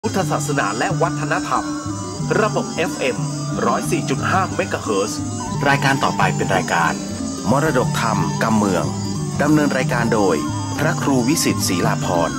พุทธศาสนาและวัฒนธรรมระบบ FM 104.5 เมกะเฮิรตซ์รายการต่อไปเป็นรายการมรดกธรรมกำเมืองดำเนินรายการโดยพระครูวิสิทธิ์ศรีลาภรณ์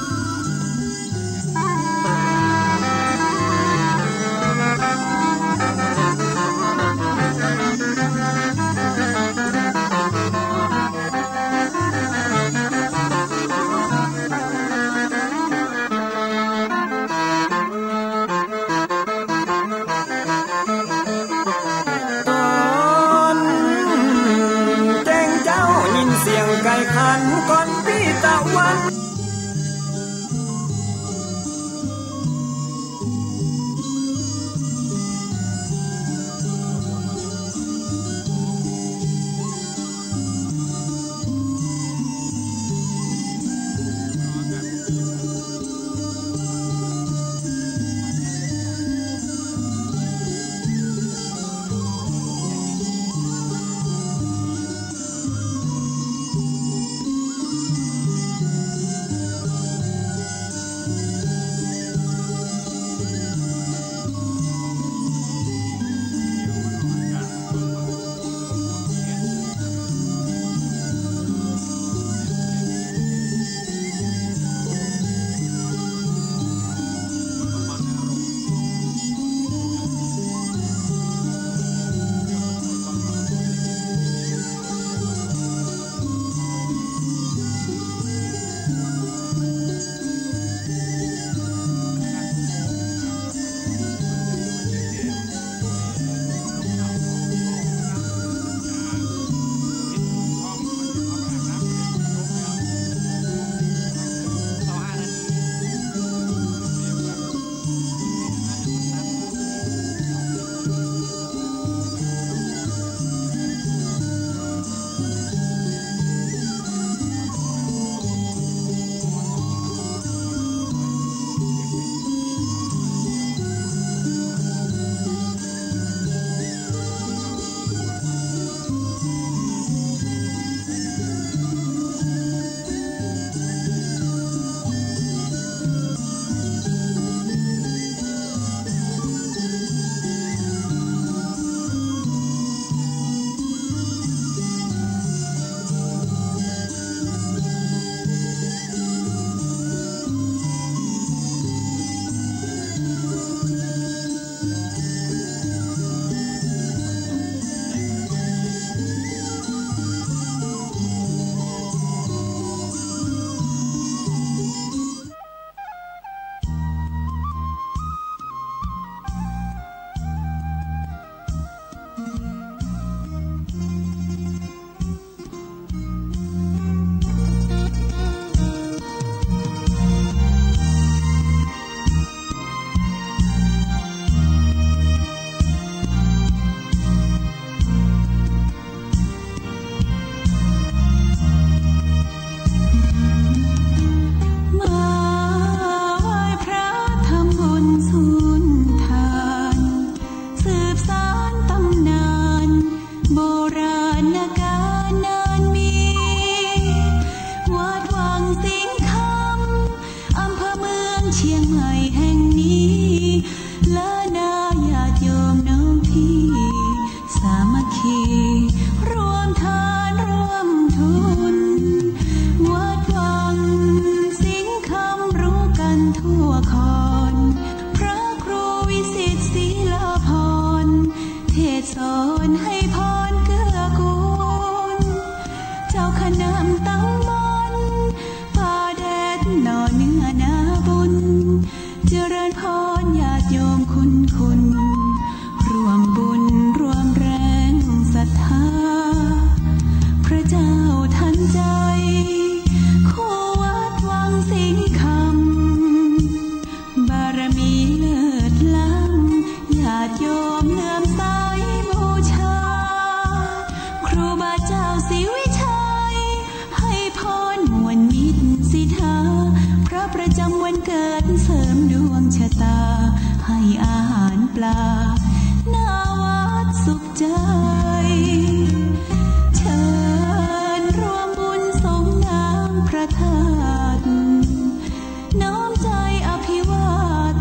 น้อมใจอภิวาท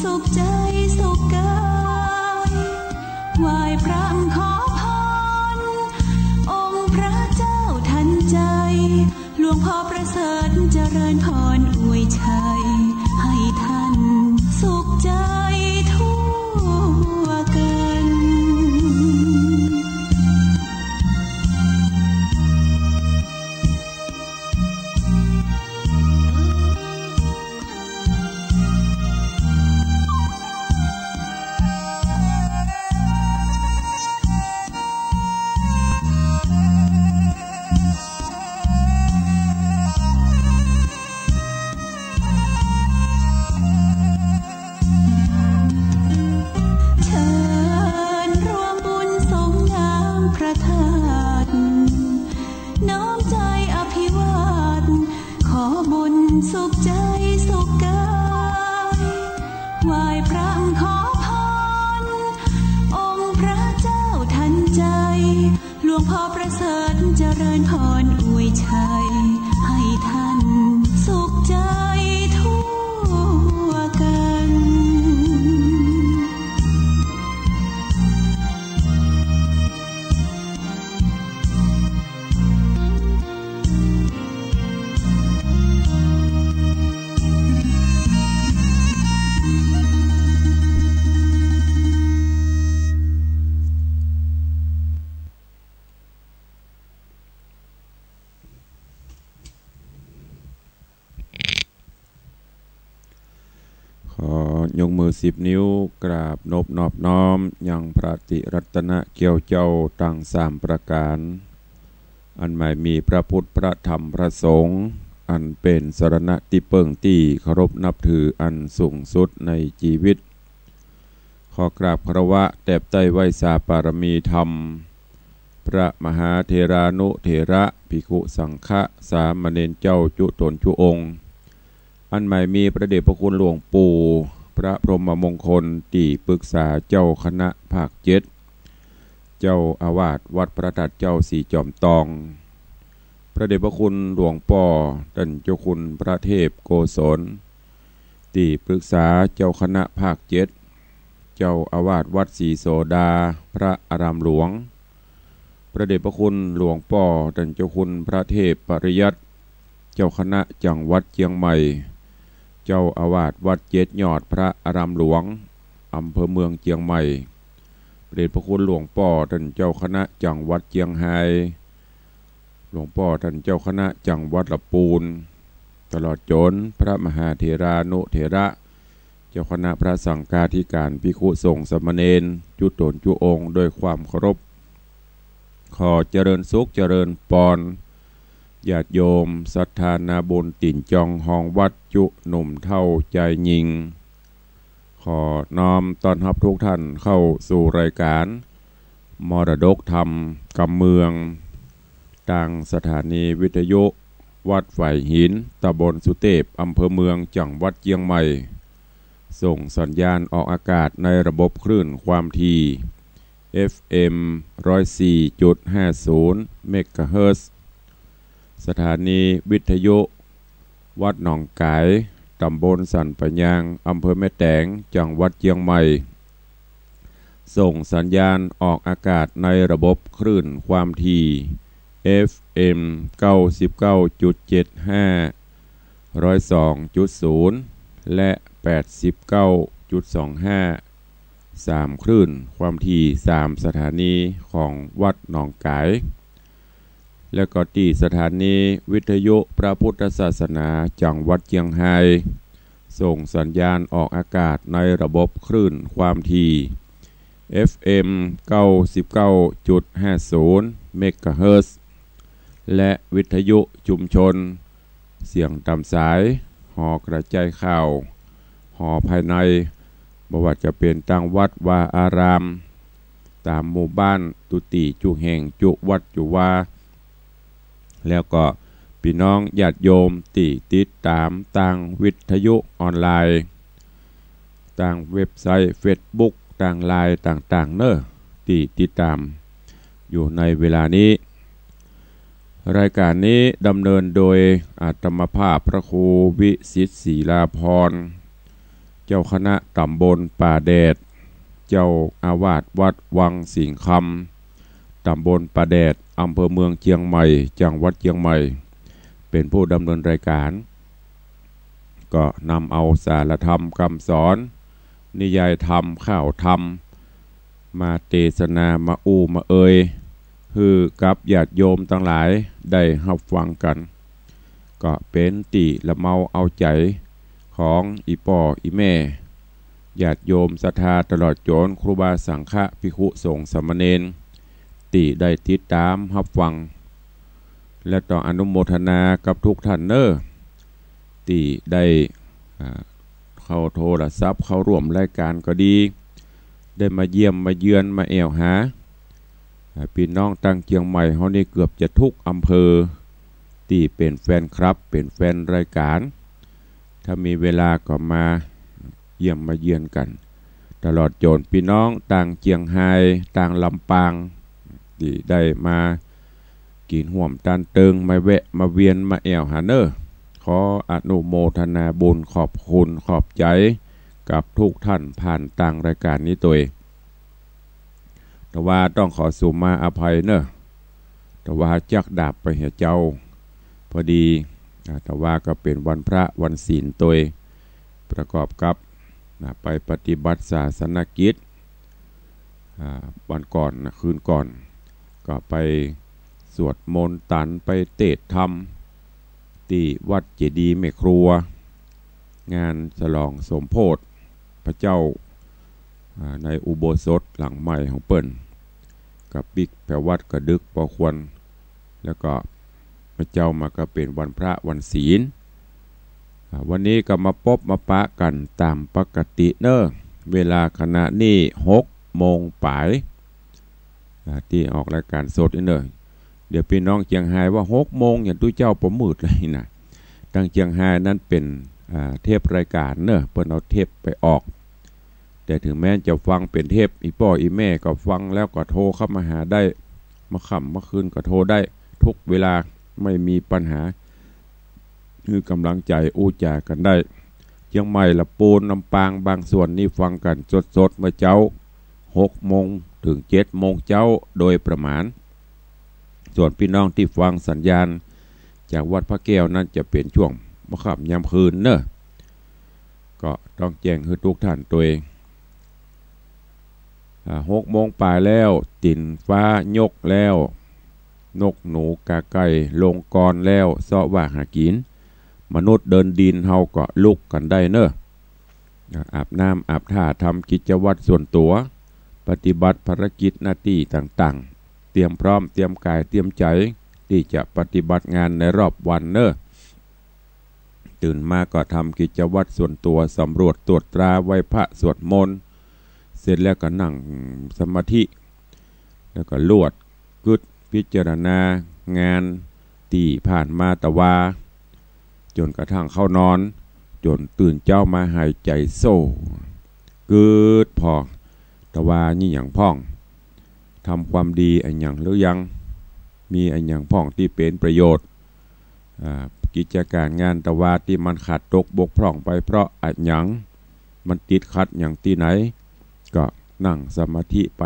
สุขใจสุขกายไหว้พระขอพรองค์พระเจ้าทันใจหลวงพ่อประเสริฐเจริญพรอวยชัยให้ท่านสุขใจทั่วกันสุขใจสุขกายไหว้พระขอพรองค์พระเจ้าทันใจหลวงพ่อประเสริฐเจริญพรอวยชัยให้ท่านสุขใจทั่วกันยกมือ10 นิ้วกราบนอบน้อมยังพระติรัตนเกี่ยวเจ้าตั้ง3 ประการอันหมายมีพระพุทธพระธรรมพระสงฆ์อันเป็นสรณะที่เปิ่งที่เคารพนับถืออันสูงสุดในชีวิตขอกราบคารวะแด่ใต้ไวสาปารมีธรรมพระมหาเถรานุเถระภิกขุสังฆะสามเณรเจ้าจุตนจุองค์อันหมายมีพระเดชพระคุณหลวงปู่พระพรหมมงคลที่ปรึกษาเจ้าคณะภาค7เจ้าอาวาสวัดพระธาตุเจ้าสีจอมตองพระเดชพระคุณหลวงป่อท่านเจ้าคุณพระเทพโกศลที่ปรึกษาเจ้าคณะภาค7เจ้าอาวาสวัดศรีโสดาพระอารามหลวงพระเดชพระคุณหลวงป่อท่านเจ้าคุณพระเทพปริยัติเจ้าคณะจังหวัดเชียงใหม่เจ้าอาวาสวัดเจ็ดยอดพระอารามหลวงอำเภอเมืองเชียงใหม่พระเดชพระคุณหลวงป่อท่านเจ้าคณะจังหวัดเชียงไฮ้หลวงป่อท่านเจ้าคณะจังหวัดลำพูนตลอดจนพระมหาเถรานุเถระเจ้าคณะพระสังฆาธิการภิกขุสงฆ์สามเณรจุตนจุองค์ด้วยความเคารพขอเจริญสุขเจริญปอนญาติโยมศรัทธานาบุญติ่นจองห้องวัดจุหนุ่มเท่าใจยิงขอน้อมต้อนรับทุกท่านเข้าสู่รายการมรดกธรรมกำเมืองทางสถานีวิทยุวัดฝ่ายหินตำบลสุเทพอำเภอเมืองจังหวัดเชียงใหม่ส่งสัญญาณออกอากาศในระบบคลื่นความถี่ FM 104.50 เมกะเฮิรตซ์สถานีวิทยุวัดหนองกายตำบลสันปะยางอำเภอแม่แตงจังหวัดเชียงใหม่ส่งสัญญาณออกอากาศในระบบคลื่นความถี่ FM 99.75 102.0 และ 89.25 3 คลื่นความถี่3 สถานีของวัดหนองกายและก็ที่สถานีวิทยุพระพุทธศาสนาจังหวัดเชียงไฮ้ส่งสัญญาณออกอากาศในระบบคลื่นความถี่ FM 99.50 เมกะเฮิรตซ์และวิทยุชุมชนเสียงตามสายหอกระจายข่าวหอภายในบ่ว่าจะเป็นตั้งวัดวาอารามตามหมู่บ้านตุติจุแห่งจุวัดจุวาแล้วก็พี่น้องญาติโยมที่ติดตามทางวิทยุออนไลน์ทางเว็บไซต์ Facebook ทางไลน์ต่างๆเนอะที่ติดตามอยู่ในเวลานี้รายการนี้ดำเนินโดยอาตมาภาพพระครูวิสิทธิ์ศรีลาภรณ์เ จ้าคณะตำบลป่าแดดเจ้าอาวาสวัดวังสิงห์คำตำบลป่าแดดอำเภอเมืองเชียงใหม่จังหวัดเชียงใหม่เป็นผู้ดำเนินรายการก็นำเอาสารธรรมคำสอนนิยายธรรมข่าวธรรมมาเทศนามามาเอ่ยคือกับญาติโยมทั้งหลายได้รับฟังกันก็เป็นติละเมาเอาใจของอีป่ออีแม่ญาติโยมศรัทธาตลอดจนครูบาสังฆภิกขุสงฆ์สามเณรติได้ติดตามรับฟังและต่ออนุโมทนากับทุกท่านเนอติได้เข้าโทรศัพท์เข้าร่วมรายการก็ดีได้มาเยี่ยมมาเยือนมาแอวหาพี่น้องตั้งเชียงใหม่เขานี่เกือบจะทุกอำเภอที่เป็นแฟนครับเป็นแฟนรายการถ้ามีเวลาก็มาเยี่ยมมาเยือนกันตลอดจนพี่น้องต่างเชียงไฮ้ต่างลำปางที่ได้มากินห่วมตันเติงมาแวะมาเวียนมาแอวหาเนอขออนุโมทนาบุญขอบคุณขอบใจกับทุกท่านผ่านต่างรายการนี้ตัวแต่ว่าต้องขอสุมาอภัยเนอะแต่ว่าจักดาบไปเหี่ยเจ้าพอดีแต่ว่าก็เป็นวันพระวันศีลตัวประกอบกับไปปฏิบัติศาสนกิจวันก่อนคืนก่อนก็ไปสวดมนต์ตันไปเทศธรรมที่วัดเจดีย์แม่ครัวงานฉลองสมโภชพระเจ้าในอุโบสถหลังใหม่ของเปิ้นกับบิ๊กแผ่วัดกระดึกปอควรแล้วก็พระเจ้ามาก็เป็นวันพระวันศีลวันนี้ก็มาพบมาปะกันตามปกติเนอะเวลาขณะนี้6 โมงป่ายที่ออกรายการสดนี่เนอะเดี๋ยวพี่น้องเชียงไฮ้ว่า6 โมงอย่างตู้เจ้าประมืดเลยนะตั้งเชียงไฮ้นั้นเป็นเทปรายการเนอะเปิ้นเอาเทปไปออกแต่ถึงแม้จะฟังเป็นเทปอีพ่ออีแม่ก็ฟังแล้วก็โทรเข้ามาหาได้มาค่ำมาคืนก็โทรได้ทุกเวลาไม่มีปัญหาคือกำลังใจอู้จากันได้เชียงใหม่ละปูนลำปางบางส่วนนี่ฟังกันสดๆเมื่อเจ้า6 โมงถึง 7 โมงเจ้าโดยประมาณส่วนพี่น้องที่ฟังสัญญาณจากวัดพระแก้วนั้นจะเป็นช่วงมะค่ำยามคืนเนอะก็ต้องแจ้งให้ทุกท่านตัวเอง6 โมงป่ายแล้วติ่นฟ้ายกแล้วนกหนูกาไก่ลงกรแล้วเสาะว่าหากินมนุษย์เดินดินเฮาก็ลุกกันได้เนอะอาบน้ำอาบท่าทำกิจวัตรส่วนตัวปฏิบัติภารกิจหน้าที่ต่างๆเตรียมพร้อมเตรียมกายเตรียมใจที่จะปฏิบัติงานในรอบวันเนอะตื่นมาก็ทำกิจวัตรส่วนตัวสำรวจตรวจตราไหว้พระสวดมนต์เสร็จแล้วก็นั่งสมาธิแล้วก็ลวดกึศพิจารณางานที่ผ่านมาตะวาจนกระทั่งเข้านอนจนตื่นเจ้ามาหายใจโซ่กึศพอตะวานี่อย่างพ่องทำความดีอันอย่างหรือยังมีอันอย่างพ่องที่เป็นประโยชน์กิจการงานตะวาที่มันขาดตกบกพร่องไปเพราะอันอย่างมันติดขัดอย่างที่ไหนก็นั่งสมาธิไป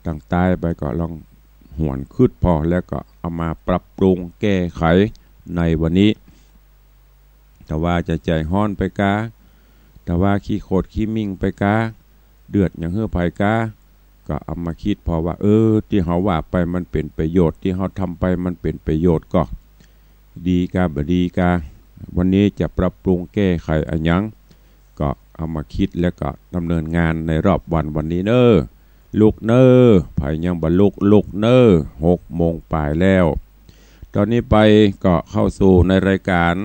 ตั้งใต้ไปก็ลองหวนคืดพอแล้วก็เอามาปรับปรุงแก้ไขในวันนี้แต่ว่าจะใจห้อนไปกาแต่ว่าขี้โคดขี้มิ่งไปกาเดือดอย่างเฮือไผ่กาก็เอามาคิดพอว่าที่เขาว่าไปมันเป็นประโยชน์ที่เขาทำไปมันเป็นประโยชน์ก็ดีกาบ่ดีกาวันนี้จะปรับปรุงแก้ไขอันยังก็เอามาคิดแล้วก็ดำเนินงานในรอบวันนี้เนอลูกเนอไผ่ยังบรรลุลูกเนอ6 โมงป่ายแล้วตอนนี้ไปก็เข้าสู่ในรายการ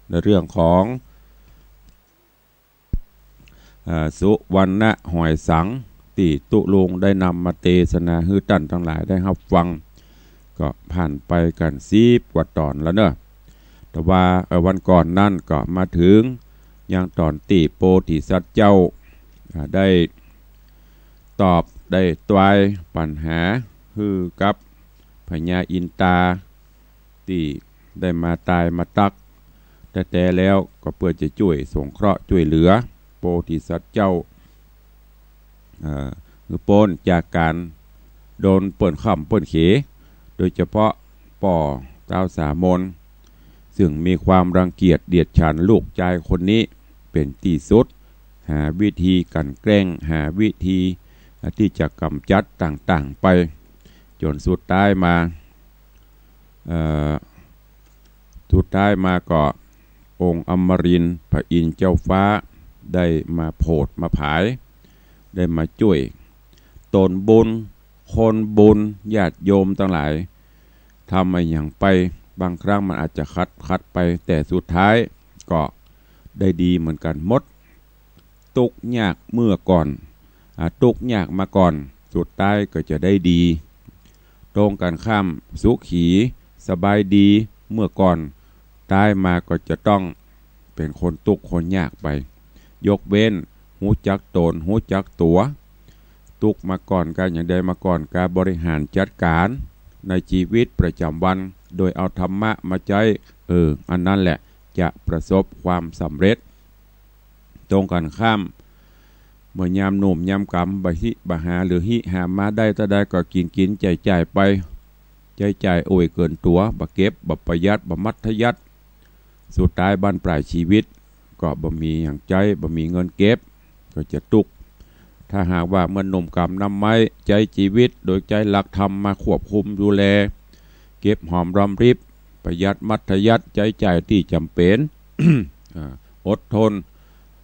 ในเรื่องของสุวรรณหอยสังที่ตุลุงได้นำมาเทศนาฮือตั้นทั้งหลายได้รับฟังก็ผ่านไปกัน10 กว่าตอนแล้วเนอะแต่ว่าวันก่อนนั่นก็มาถึงยังตอนตีโพธิสัตว์เจ้าได้ตอบได้ตวายปัญหาฮือกับพญาอินตาที่ได้มาตายมาตักแต่แล้วก็เพื่อจะช่วยสงเคราะห์ช่วยเหลือป ธิสัตว์เจ้าคือโปนจากการโดนเปิ่นค่ำเปิ่นเขโดยเฉพาะป่อเจ้าสามนซึ่งมีความรังเกียจเดียดฉันลูกชายคนนี้เป็นที่สุดหาวิธีกันแกล้งหาวิธีที่จะกำจัดต่างๆไปจนสุดท้ายมาก็องค์อมรินทร์พระอินทร์เจ้าฟ้าได้มาโผดมาผายได้มาช่วยตนบุญคนบุญญาติโยมทั้งหลายทำอะไรอย่างไปบางครั้งมันอาจจะคัดไปแต่สุดท้ายก็ได้ดีเหมือนกันหมดตุกยากเมื่อก่อนตุกยากมาก่อนสุดท้ายก็จะได้ดีตรงกันข้ามสุขีสบายดีเมื่อก่อนตายมาก็จะต้องเป็นคนตุกคนยากไปยกเว้นหูจักตนหูจักตัวตุกมาก่อนการอย่างใดมาก่อนการบริหารจัดการในชีวิตประจำวันโดยเอาธรรมะมาใช้อันนั้นแหละจะประสบความสำเร็จตรงกันข้ามเมื่อยามหนุ่มยามกำบหาหรือหิหามาได้ถ้าได้ก็กินจ่ายไปจ่ายโอยเกินตัวบะเก็บบะประหยัดบะมัธยัติสุดท้ายบ้านปลายชีวิตก็บ่มีอย่างใจบ่มีเงินเก็บก็จะตุกถ้าหากว่าเมื่อหนุ่มกำนำไม้ใจชีวิตโดยใจหลักธรรมมาควบคุมดูแลเก็บหอมรอมริบประหยัดมัธยัติจ่ายที่จำเป็น อดทน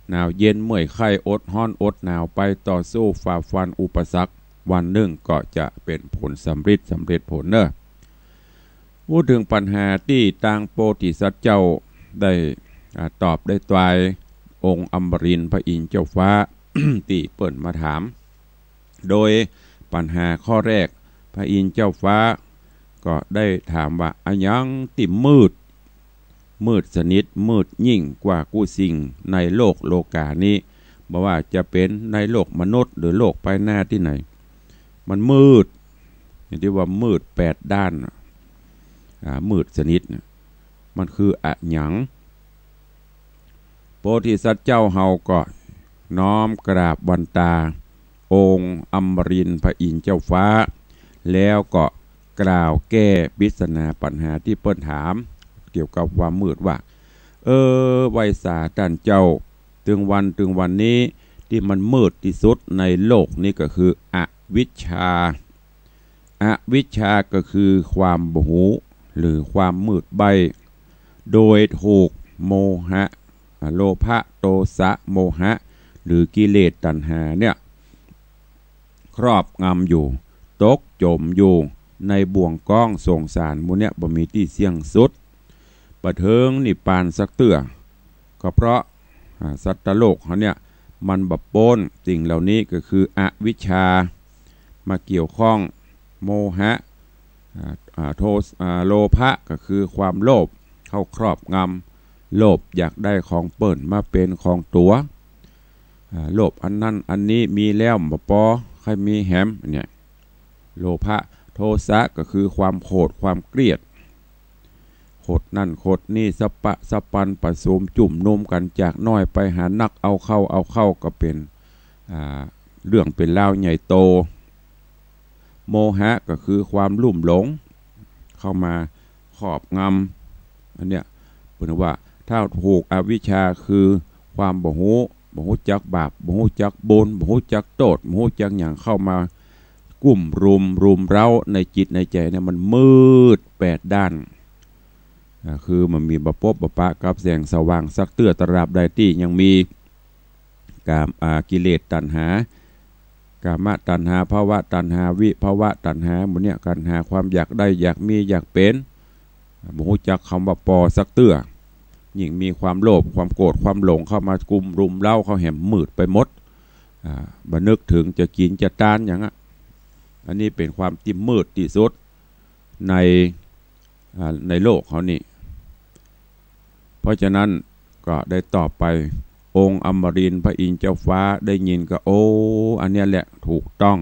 หนาวเย็นเมื่อยไข้อดฮ้อนอดหนาวไปต่อสู้ฝ่าฟันอุปสรรควันหนึ่งก็จะเป็นผลสำเร็จผลเนอะพูดถึงปัญหาที่ต่างโพธิสัตว์เจ้าได้ตอบได้ตายองค์อมรินทร์พระอินทร์เจ้าฟ้า ที่เปิ่นมาถามโดยปัญหาข้อแรกพระอินทร์เจ้าฟ้าก็ได้ถามว่าอันยังติมืดสนิทมืดยิ่งกว่ากู้สิ่งในโลกานี้บ่ว่าจะเป็นในโลกมนุษย์หรือโลกภายหน้าที่ไหนมันมืดอย่างที่ว่ามืด8ด้านมืดสนิทมันคืออะหยังโพธิสัตว์เจ้าเฮาก็น้อมกราบวันตาองค์อมรินทร์พระอินทร์เจ้าฟ้าแล้วก็กล่าวแก้ปริศนาปัญหาที่เปิ้นถามเกี่ยวกับความมืดว่าไวยสาท่านเจ้าถึงวันนี้ที่มันมืดที่สุดในโลกนี้ก็คืออวิชชาก็คือความโมโหหรือความมืดใบโดยถูกโมหะโลภะโทสะโมหะหรือกิเลสตัณหาเนี่ยครอบงำอยู่ตกจมอยู่ในบ่วงก้องสงสารมูเนี่ยบ่มีที่เสี่ยงสุดประเทิงนิพพานสักเตื้อก็เพราะสัตว์โลกเขาเนี่ยมันบับโปนสิ่งเหล่านี้ก็คืออวิชชามาเกี่ยวข้องโมหะโลภะก็คือความโลภเข้าครอบงำโลภอยากได้ของเปิ่นมาเป็นของตัวโลภอันนั้นอันนี้มีแล้วบ่พอใครมีแหมเนี่ยโลภะโทสะก็คือความโกรธความเกลียดโคตรนั่นโคตรนี่สปันผสมจุ่มนุ่มกันจากน้อยไปหานักเอาเข้าก็เป็นเรื่องเป็นเล่าใหญ่โตโมหะก็คือความลุ่มหลงเข้ามาครอบงำอันเนี้ยเป็นว่าถ้าถูกอวิชชาคือความบ่ฮู้จักบาปบ่ฮู้จักบุญบ่ฮู้จักโทษบ่ฮู้จักหยังเข้ามากุ้มรุมเร้าในจิตในใจเนี่ยมันมืด8ด้านคือมันมีบปปะกับแสงสว่างสักเตื้อตราบใดที่ยังมีกิเลสตัณหากามตัณหาภาวะตัณหาวิภาวะตัณหาหมดเนี่ยการหาความอยากได้อยากมีอยากเป็นบ่ฮู้จักคำว่าปอสักเตื้อยิ่งมีความโลภความโกรธความหลงเข้ามากุมรุมเร้าเข้าแหมมืดไปหมดบ่นึกถึงจะกินจะต้านอย่างอันนี้เป็นความที่มืดที่สุดในโลกเขานี่เพราะฉะนั้นก็ได้ตอบไปองค์อมรินทร์พระอินทร์เจ้าฟ้าได้ยินก็อันนี้แหละถูกต้อง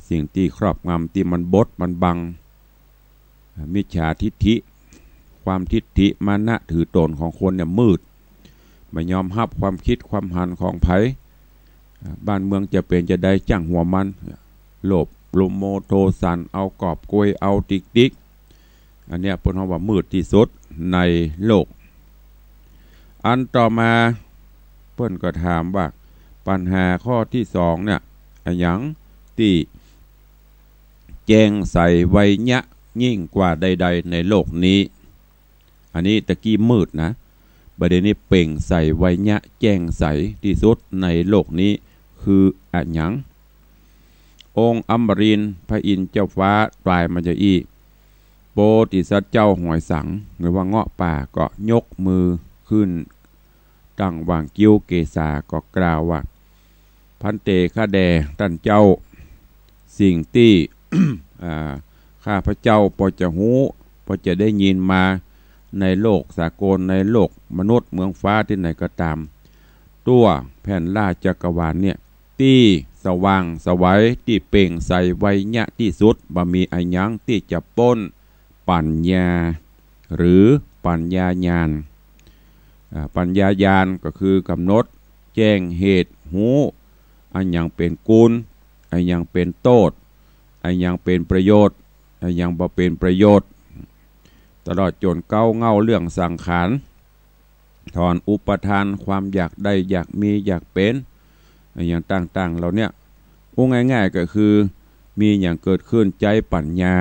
สิ่งที่ครอบงำที่มันบดมันบังมิจฉาทิฏฐิความทิฏฐิมานะถือตนของคนเนี่ยมืด ไม่ยอมรับความคิดความหันของไผบ้านเมืองจะเป็นจะได้จ้างหัวมันโลภโลโมโทสันเอากอบกวยเอาติ๊กอันเนี้ยเพิ่นว่ามืดที่สุดในโลกอันต่อมาเพิ่นก็ถามว่าปัญหาข้อที่สองเนี่ยหยังที่แจ้งใส่ไวยะยิ่งกว่าใดๆในโลกนี้อันนี้ตะกี้มืดนะประเด็นนี้เปล่งใส่ไวยะแจ้งใสที่สุดในโลกนี้คืออันหยังองค์อมรินทร์พระอินทร์เจ้าฟ้าตรายมัจจีโปติสัตว์เจ้าหอยสังหรือว่าเงาะป่าก็ยกมือขึ้นตั้งวางกิ้วเกษาก็กล่าวว่าพันเตข้าแดท่านเจ้าสิ่งที่ ข้าพระเจ้าพอจะหูพอจะได้ยินมาในโลกสากลในโลกมนุษย์เมืองฟ้าที่ไหนก็ตามตัวแผ่นราชจักรวาลเนี่ยที่สว่างสวัยที่เปล่งใสไวยะที่สุดบ่มีอันยังที่จะป้นปัญญาหรือปัญญาญาณปัญญาญาณก็คือกำหนดแจ้งเหตุหูอันยังเป็นกุลอันยังเป็นโทษอันยังเป็นประโยชน์อันยังบ่เป็นประโยชน์ตลอดจนเก้าเงาเรื่องสังขารถอนอุปทานความอยากได้อยากมีอยากเป็นอย่างต่างๆเราเนี่ยง่ายๆก็คือมีอย่างเกิดขึ้นใจปัญญา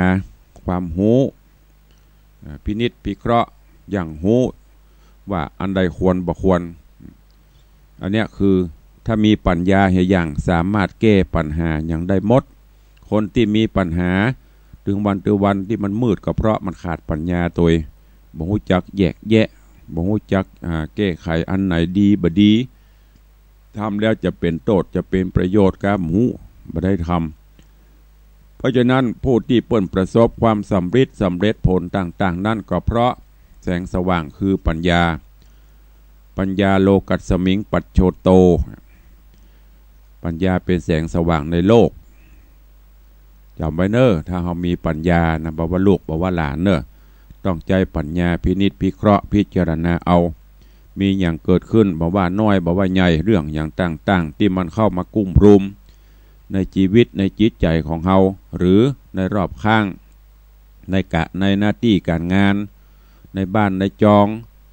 ความหูพินิจพิเคราะห์อย่างหูว่าอันใดควรบ่ควรอันเนี้ยคือถ้ามีปัญญาอย่างสามารถแก้ปัญหาอย่างได้หมดคนที่มีปัญหาถึงวันที่มันมืดก็เพราะมันขาดปัญญาตัวบ่ฮู้จักแยกแยะบ่ฮู้จักแก้ไขอันไหนดีบ่ดีทำแล้วจะเป็นโทษจะเป็นประโยชน์กับหมู่บ่ได้ทำเพราะฉะนั้นผู้ที่เปิ้นประสบความสำเร็จผลต่างๆนั่นก็เพราะแสงสว่างคือปัญญาโลกัสสมิงปัจโชโตปัญญาเป็นแสงสว่างในโลกจำไว้เนอะถ้าเรามีปัญญานะบอกว่าลูกบอกว่าหลานเนอะต้องใจปัญญาพินิจพิเคราะห์พิจารณาเอามีอย่างเกิดขึ้นบอกว่าน้อยบอกว่าใหญ่เรื่องอย่างต่างๆที่มันเข้ามากุ้มรุมในชีวิตในจิตใจของเราหรือในรอบข้างในหน้าที่การงานในบ้านในจอง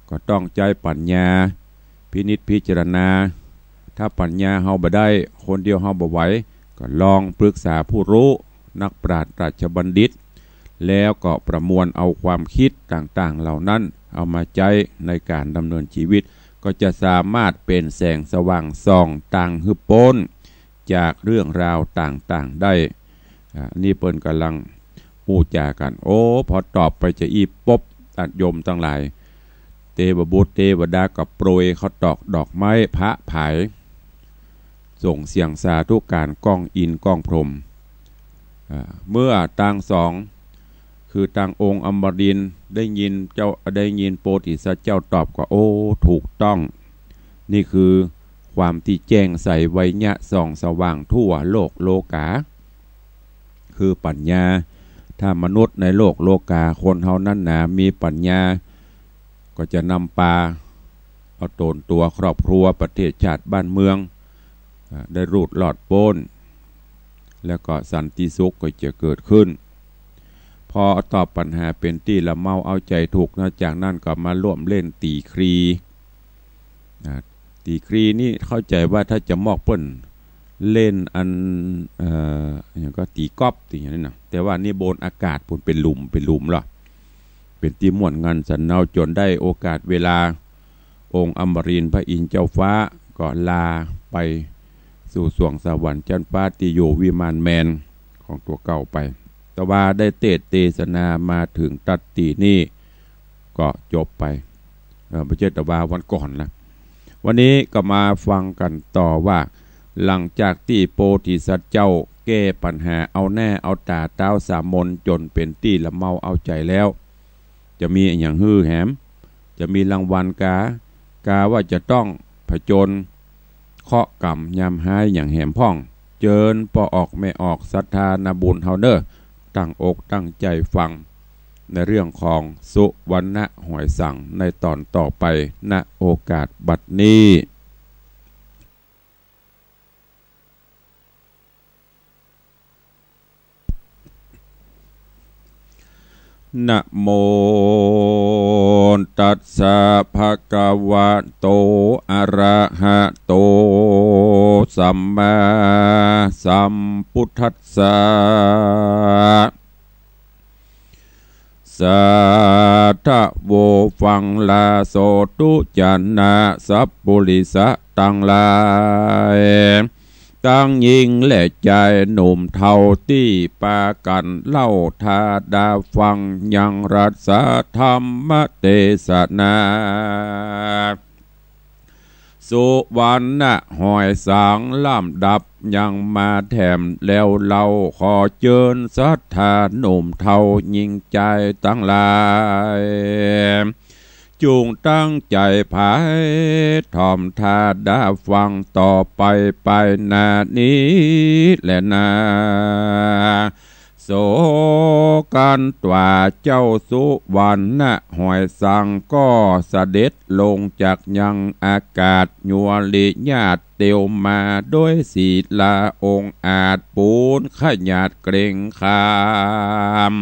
ก็ต้องใจปัญญาพินิจพิจารณาถ้าปัญญาเฮาบ่ได้คนเดียวเฮาบ่ไหวก็ลองปรึกษาผู้รู้นักปราชญ์ราชบัณฑิตแล้วก็ประมวลเอาความคิดต่างๆเหล่านั้นเอามาใช้ในการดำเนินชีวิตก็จะสามารถเป็นแสงสว่างส่องต่างฮึบพ้นจากเรื่องราวต่างๆได้นี่เปิ้นกำลังพูดจากันพอตอบไปจะอีปบตัดยมทั้งหลายเทวบุตรเทวดากับโปรยเขาตอกดอกไม้พระผายส่งเสียงสาธุการก้องอินก้องพรหมเมื่อต่างสองคือต่างองค์อมรินทร์ได้ยินโพธิสัตว์เจ้าตอบก็ถูกต้องนี่คือความที่แจ้งใสไวยะส่องสว่างทั่วโลกโลกาคือปัญญาถ้ามนุษย์ในโลกโลกาคนเฮานั้นหนามีปัญญาก็จะนำปาเอาตนตัวครอบครัวประเทศชาติบ้านเมืองได้รูดหลอดโป้นแล้วก็สันติสุขก็จะเกิดขึ้นพอตอบปัญหาเป็นที่ละเมาเอาใจถูกนะจากนั้นก็มาร่วมเล่นตีครีนี่เข้าใจว่าถ้าจะมอกเปิ้นเล่นอันอย่างก็ตีก๊อบตีอย่างนั้นนะแต่ว่านี่โบนอากาศปุ่นเป็นหลุมหรอเป็นที่ม่วนงานสันเนาจนได้โอกาสเวลาองค์อมรินทร์พระอินทร์เจ้าฟ้าก็ลาไปสู่สวงสวรรค์จันฟ้าที่อยู่วิมานแมนของตัวเก่าไปแต่ว่าได้เทศนามาถึงตัดตีนี่ก็จบไปไม่ใช่แต่ว่าวันก่อนนะวันนี้ก็มาฟังกันต่อว่าหลังจากที่โพธิสัตว์เจ้าแก้ปัญหาเอาแน่เอาตาเต้าสามมนจนเป็นที่ละเมาเอาใจแล้วจะมีอย่างฮือแหมจะมีรางวัลกาว่าจะต้องผจญเคาะกรรมยำหายอย่างแหมพ่องเจิญพอออกไม่ออกศรัทธานาบุญเฮาเนอร์ตั้งอกตั้งใจฟัง ในเรื่องของสุวรรณหอยสังในตอนต่อไปณโอกาสบัดนี้นะโมตัสสะภะคะวะโตอะระหะโตสัมมาสัมพุทธัสสะสัทธะโวฟังลาโสตุจันนะสัพปุริสะตังหลายตั้งยิงและใจหนุ่มเท่าที่ปากันเล่าทาดาฟังยังรัสธรรมเทศนาสุวรรณหอยสางลำดับยังมาแถมแล้วเราขอเจิญศรัทธาหนุ่มเท่ายิงใจตั้งหลายจูงตั้งใจภายทอมทาดาฟังต่อไปนานี้และนาโสกันตว่าเจ้าสุวรรณหอยสังก็เสด็จลงจากยังอากาศยัวลิญาติเตียวมาด้วยศีลาองค์อาจปูนขญาติเกรงขาม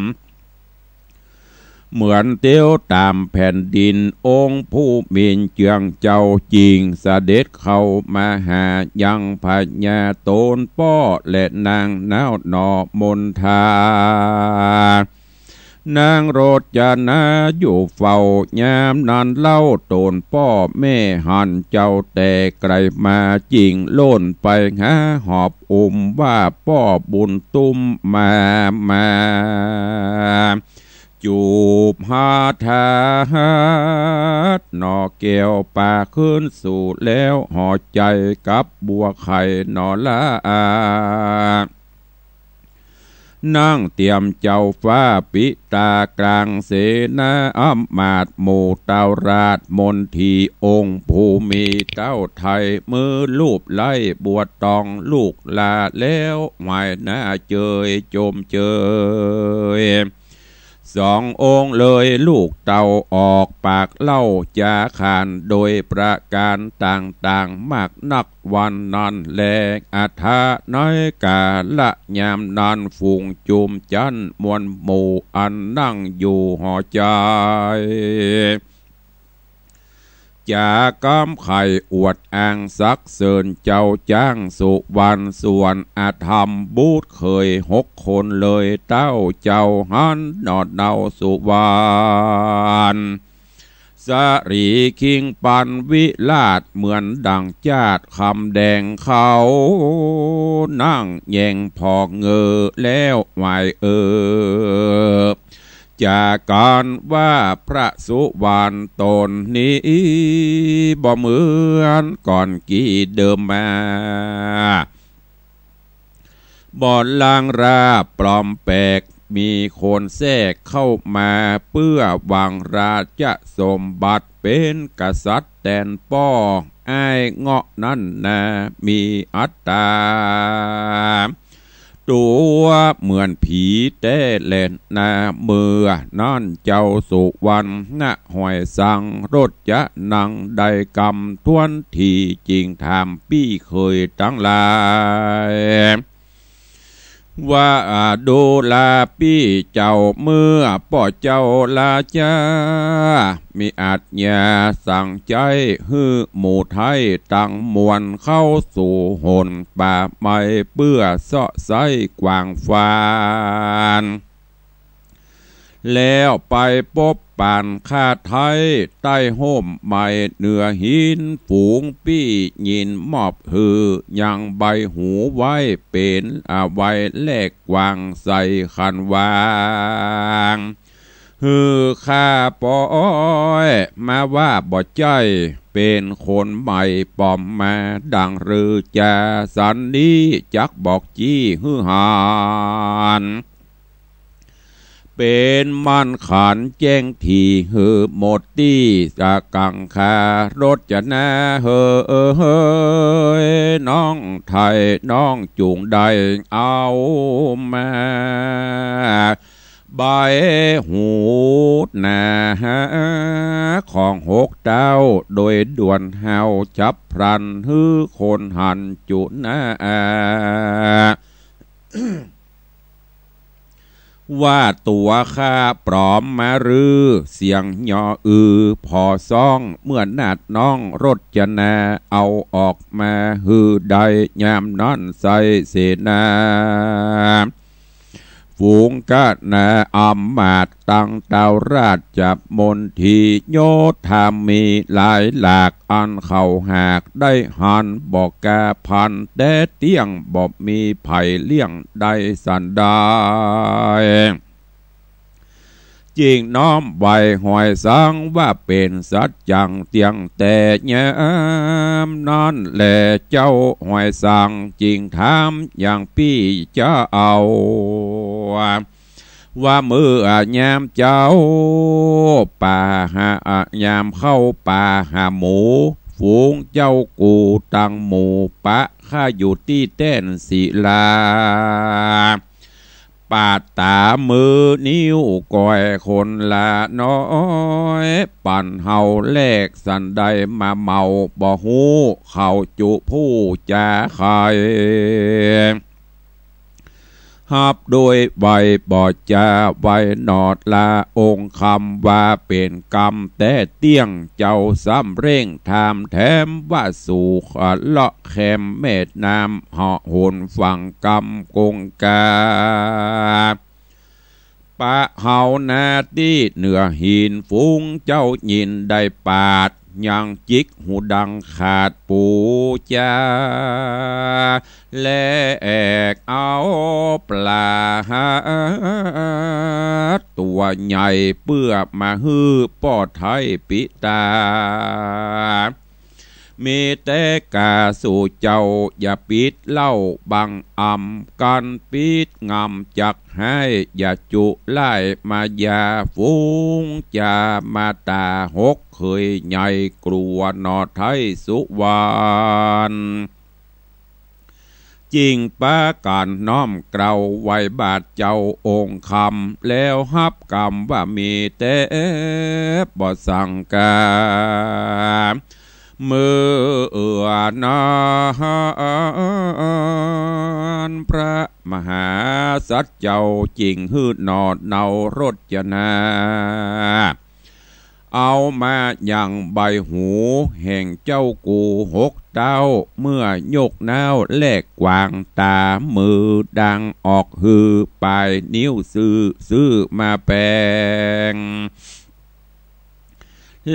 เหมือนเตี้ยวตามแผ่นดินองค์ผู้มีเจืองเจ้าจริงเสด็จเข้ามาหายังพญาโตนป้อและนางนาวนอมนทานางโรจนาอยู่เฝ้ายามนันเล่าโตนป้อแม่หันเจ้าแต่ไกลมาจริงโล่นไปหาหอบว่าป้อบุญตุ้มมาจูบหาทาหนอแก้วปาขึ้นสู่แล้วห่อใจกับบัวไข่หนอละนั่งเตรียมเจ้าฟ้าปิตากลางเสนาอำมาตย์หมู่เต้าราชมนทีองค์ภูมิเต้าไทยมือลูบไล่บวชตองลูกลาแล้วไม่น่าเจยจมเจยสององค์เลยลูกเต่าออกปากเล่าจาขานโดยประการต่างๆมากนักวันนั้นแลอัฐาน้อยกาละยามนันฝูงจุมจันมวลหมู่อันนั่งอยู่หอใจจากกำไข่อวดอ้างซักเสริญเจ้าจ้างสุวรรณส่วนอาธรรมบูดเคย6 คนเลยเต้าเจ้าหันนอดเนาสุวรรณสรีคิงปันวิลาศเหมือนดังจาดคำแดงเขานั่งแยงพอกเงอแล้วไหวจากการว่าพระสุวรรณตนนี้บ่เหมือนก่อนกี่เดิมมาบ่อนลางราปลอมแปลกมีคนแทรกเข้ามาเพื่อหวังราชสมบัติเป็นกษัตริย์แทนป้ออ้ายเงาะนั่นนามีอัตตาตัวเหมือนผีแต่เล่นนาเมื่อนั่นเจ้าสุวรรณหอยสังรถจะนังได้กำทวนทีจริงถามพี่เคยตั้งหลายว่าดูลาพี่เจ้าเมื่อป่อเจ้าลาจ้ามีอาจญาสั่งใจฮือหมู่ไทยตั้งมวลเข้าสู่หนป่าไม้เปื้อเสาะไส้กวางฟานแล้วไปพบป่านข้าไทยใต้ห่มไม้เหนือหินฝูงปี้ยินมอบหือยังใบหูไว้เป็นไว้แลกวางใส่ขันวางฮือข้าปอยมาว่าบ่ใจเป็นคนใหม่ปอมมาดังหรือจาสันนี้จักบอกจี้ฮือหานเป็นมันขันแจ้งทีหือหมดที่จะกังคารถจะนาเฮอน้องไทยน้องจุงได้เอามา ใบหูนาของหกเต้าโดยด่วนเฮาจับพลันฮือคนหันจุนาว่าตัวข้าปลอมมารือเสียงย่อพอซ่องเมื่อนาดน้องรถจนาเอาออกมาฮือใดยามนอนใส่เสนาฝูงกะนาอำมาตตั้งเตาราชจับมนทีโยธามีหลายหลากอันเขาหากได้หันบอกกาพันแต่เตี้ยงบอกมีไผ่เลี่ยงได้สันได้จริงน้อมใบหอยสังว่าเป็นสัจจังเตียงแต่ยามนั่นแหละเจ้าหอยสังจริงถามอย่างพี่จะเอาว่ามือยามเจ้าป่าหายามเข้าป่าหาหมูฝูงเจ้ากูตังหมูปะข้าอยู่ที่เต้นศิลาปาดตามือนิ้วก้อยคนละน้อยปั่นเฮาแลกสันใดมาเมาบ่หูเขาจุผู้จาใครฮับโดยใบบอดจาใบนอดลาองค์คำว่าเป็นกรรมแต่เตี้ยงเจ้าสำเร่งทำแถมว่าสู่เลาะแคมเม็ดน้ำเหาะหุนฝั่งกรรมกงกาปะเฮานาตีเหนือหินฟุ้งเจ้ายินได้ปาดยังจิกหูดังขาดปูจาและแอกเอาปลาตัวใหญ่เปื้อมาฮื้อป้อไทยปิตามีแต่กาสู่เจ้าอย่าปิดเล่าบังอำกันปิดงำจักให้อย่าจุไล่มายาฟุ้งจะมาตาหกเคยใหญ่กลัวนอไทยสุวรรณจริงป้าการน้อมเกลาไว้บาดเจ้าองค์คำแล้วฮับกรรมว่ามีแต่บ่สั่งกามือนาพระมหาสัจเจ้าจริงฮืดนอดเนารจนาเอามาอย่างใบหูแห่งเจ้ากูหกเต้าเมื่อยกน้าวแลกกวางตามือดังออกฮือปลายนิ้วซื้อมาแปลง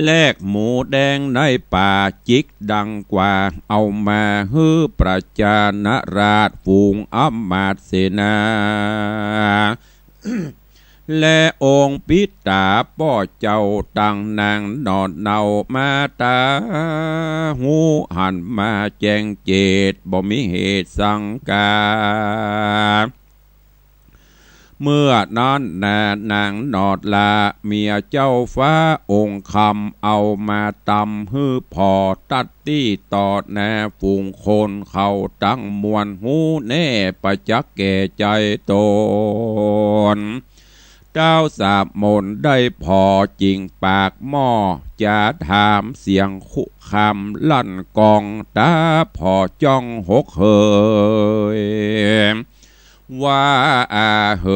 แลกหมูแดงในป่าจิกดังกว่าเอามาฮื้อประจานราชฝูงอำมาตย์เสนาและองค์ปิตาป้อเจ้าตั้งนางนอนเนามาตาหูหันมาแจงเจตบ่มีเหตุสังกาเมื่อนั้นนางนอดลาเมียเจ้าฟ้าองค์คำเอามาตำฮื้อพอตัดตี้ต่อแน่ฝูงคนเขาตั้งมวลหูแน่ประจักแก่ใจตนเจ้าสาบมนได้พอจริงปากหม้อจะถามเสียงคุคำลั่นกองตาพอจ้องหกเฮยว่าเฮ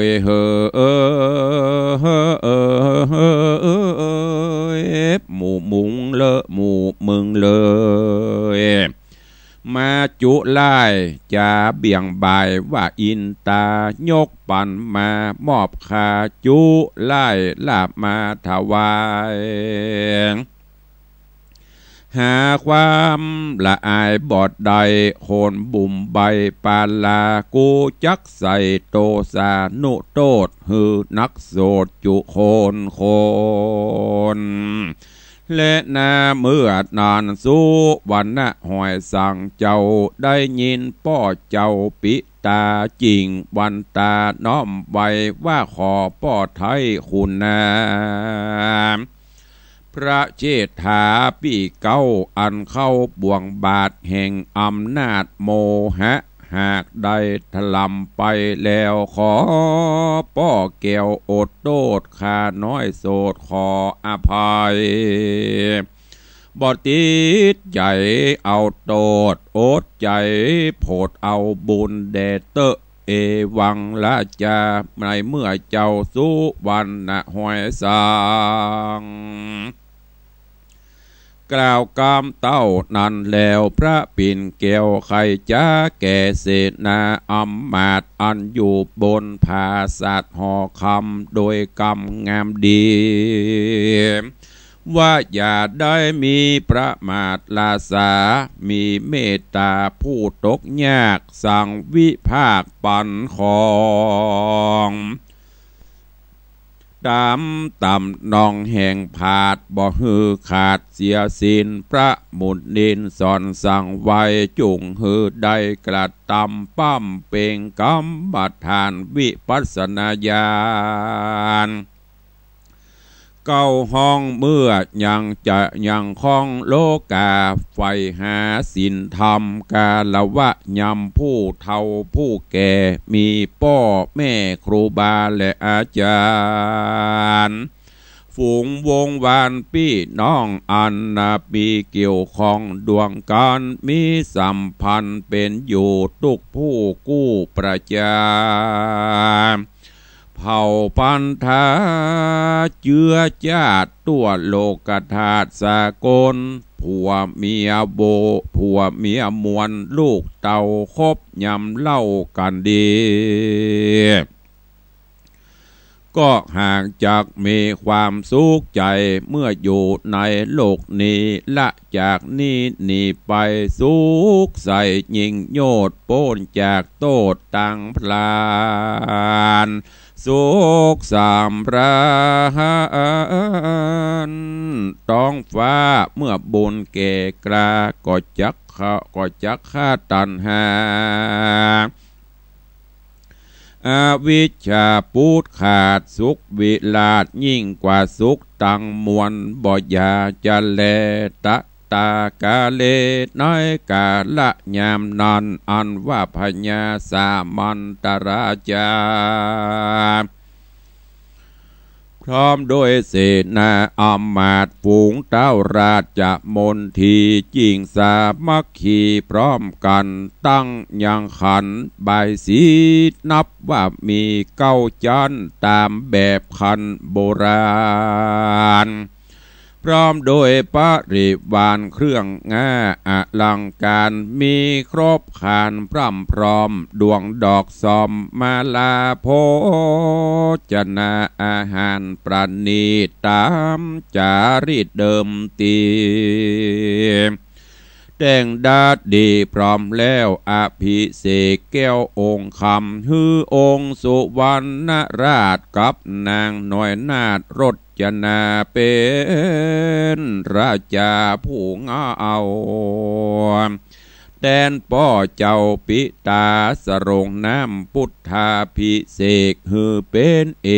ยเฮยหมู่มุงเลอะหมู่มึงเลยมาจุไล่จะเบี่ยงบายว่าอินตายกปันมามอบคาจุไล่ลาบมาถวายหาความละอายบอดใดโคนบุ่มใบปาลากูจักใส่โตสานุโตดฮือนักโสดจุโคนและนาเมื่อนานสู้วันนะหอยสั่งเจ้าได้ยินป้อเจ้าปิตาจริงวันตาน้อมไว้ว่าขอป้อไทยคุณนาพระเจษฐาปีเก้าอันเข้าบ่วงบาทแห่งอำนาจโมหะห หากได้ถลำไปแล้วขอป้อแก้วอดโทษข้าน้อยโสดขออภัยบ่ติดใจเอาโตดอดใจโพดเอาบุญแด่เตอะเอวังละจาในเมื่อเจ้าสุวรรณห้อยสังกล่าวกามเต้านั้นแล้วพระปิ่นแก้วไข่จ้าแก่เสนาอำมาตย์อันอยู่บนผาสัตว์ห่อคำโดยกรรมงามดีว่าอย่าได้มีประมาทลาสามีเมตตาผู้ตกยากสั่งวิภาคปันของตามต่ำนองแห่งผาดบ่ฮือขาดเสียสินพระมุนินสอนสั่งไว้จุงฮือได้กระตำปั้มเป่งกำบัดทานวิปัสสนาญาณเก้าห้องเมื่อยังจะยังคล้องโลกาไฟหาสินธรรมกาละวะยำผู้เฒ่าผู้แก่มีพ่อแม่ครูบาและอาจารย์ฝูงวงวานพี่น้องอันนาปีเกี่ยวข้องดวงการมีสัมพันธ์เป็นอยู่ทุกผู้กู้ประจาเผ่าพันธะเจือจาดตัวโลกธาตุสากลผัวเมียโบผัวเมียมวลลูกเต่าคบยำเล่ากันดีก็ห่างจากมีความสุขใจเมื่ออยู่ในโลกนี้ละจากนี้หนีไปสุขใส่ยิงโยดโป้นจากโตดตังพลานสุขสามราญท้องฟ้าเมื่อบุญเกกราก็จักฆ่าตันหาอวิชชาปูดขาดสุขวิลาศยิ่งกว่าสุขตังมวลบ่อยาจะแลตะตากาเลน้อยกาละยามนันอันว่าพญาสามันตราจาพร้อมด้วยเสนาอำมาตย์ฝูงเต้าราชมนทีจิงสามัคคีพร้อมกันตั้งยังขันบายสีนับว่ามีเก้าจันตามแบบขันโบราณพร้อมโดยปริวารเครื่องง่าอลังการมีครบคานพร่ำพร้อมดวงดอกซอมมาลาโพจนาอาหารประณีตตามจารีตเดิมตีแต่งดาดีพร้อมแล้วอภิเษกแก้วองค์คำฮือองค์สุวรรณราชกับนางน้อยนาถรจนาเป็นราชาผู้งเอาแดนป่อเจ้าปิตาสรงน้ำพุทธาภิเษกฮือเป็นเอ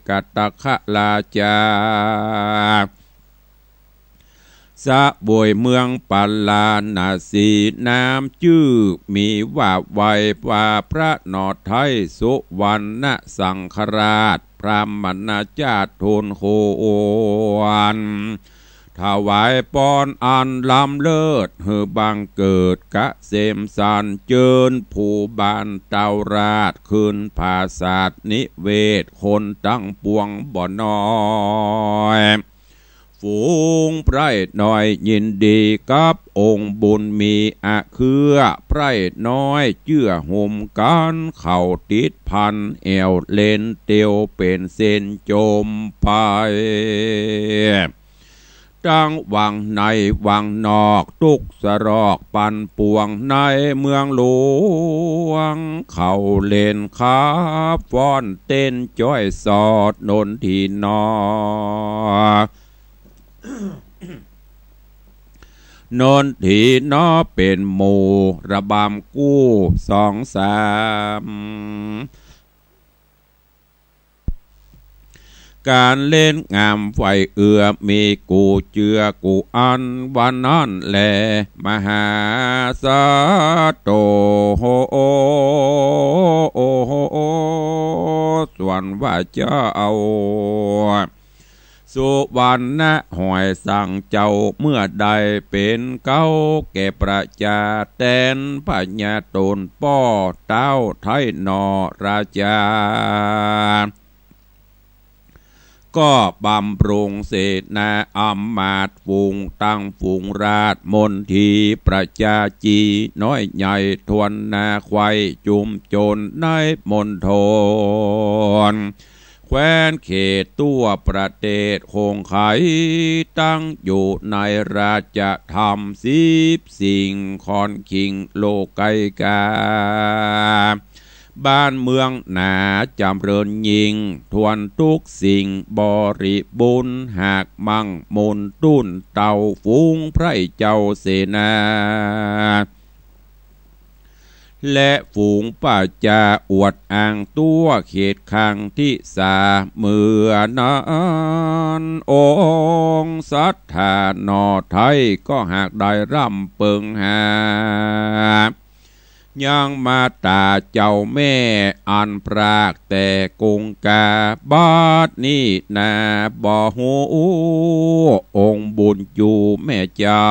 กตะคะลาจาสะบวยเมืองปัลลานาสีน้ำจื้อมีว่าไวว่าพระนอไทยสุวรรณสังฆราชพระมนาจาตุทูลโคนถวายปอนอันล้ำเลิศฮือบังเกิดกะเสมสันเจิญผู้บานเตาราชคืนภาษาสนิเวศคนตั้งปวงบ่อน้อยฝูงไพร่น้อยยินดีกับองค์บุญมีอะเครือไพร่น้อยเจื้อห่มกันเข่าติดพันแอวเลนเตียวเป็นเส้นโจมไปตั้งวังในวังนอกทุกสรอกปันป่วงในเมืองหลวงเข้าเล่นขาฟ้อนเต้นจ้อยสอดนนทีนอนนทีนอเป็นหมู่ระบำกู้สองสาม การเล่นงามไฟเอือมีกูเจือกูอันวันนั้นแลมหาสาโตโหส่วนว่าเจ้าเอาสุวรรณะหอยสั่งเจ้าเมื่อใดเป็นเก้าแก่ประชาแตนพญาตนป้อเต้าไทยนอราชาก็บำรุงเสนาอำมาตย์ฝูงตั้งฝูงราชมนทีประชาจีน้อยใหญ่ทวนนาควายจุมโจรในมณฑลแคว้นเขตตัวประเทศคงไขตั้งอยู่ในราชธรรม10 สิ่งคอนคิงโลไกกาบ้านเมืองหนาจำเริญยิ่งทวนทุกสิ่งบริบูรณ์หากมั่งมนตุ้นเต่าฝูงไพร่เจ้าเสนาและฝูงป่าจาอวดอ้างตัวเขตขังที่สาเมื่อนานองค์สัทธานอไทยก็หากได้ร่ำเปิงหายังมาตาเจ้าแม่อันปรากแต่กงกาบาดนี้นาบ่หูองค์บุญอยู่แม่เจ้า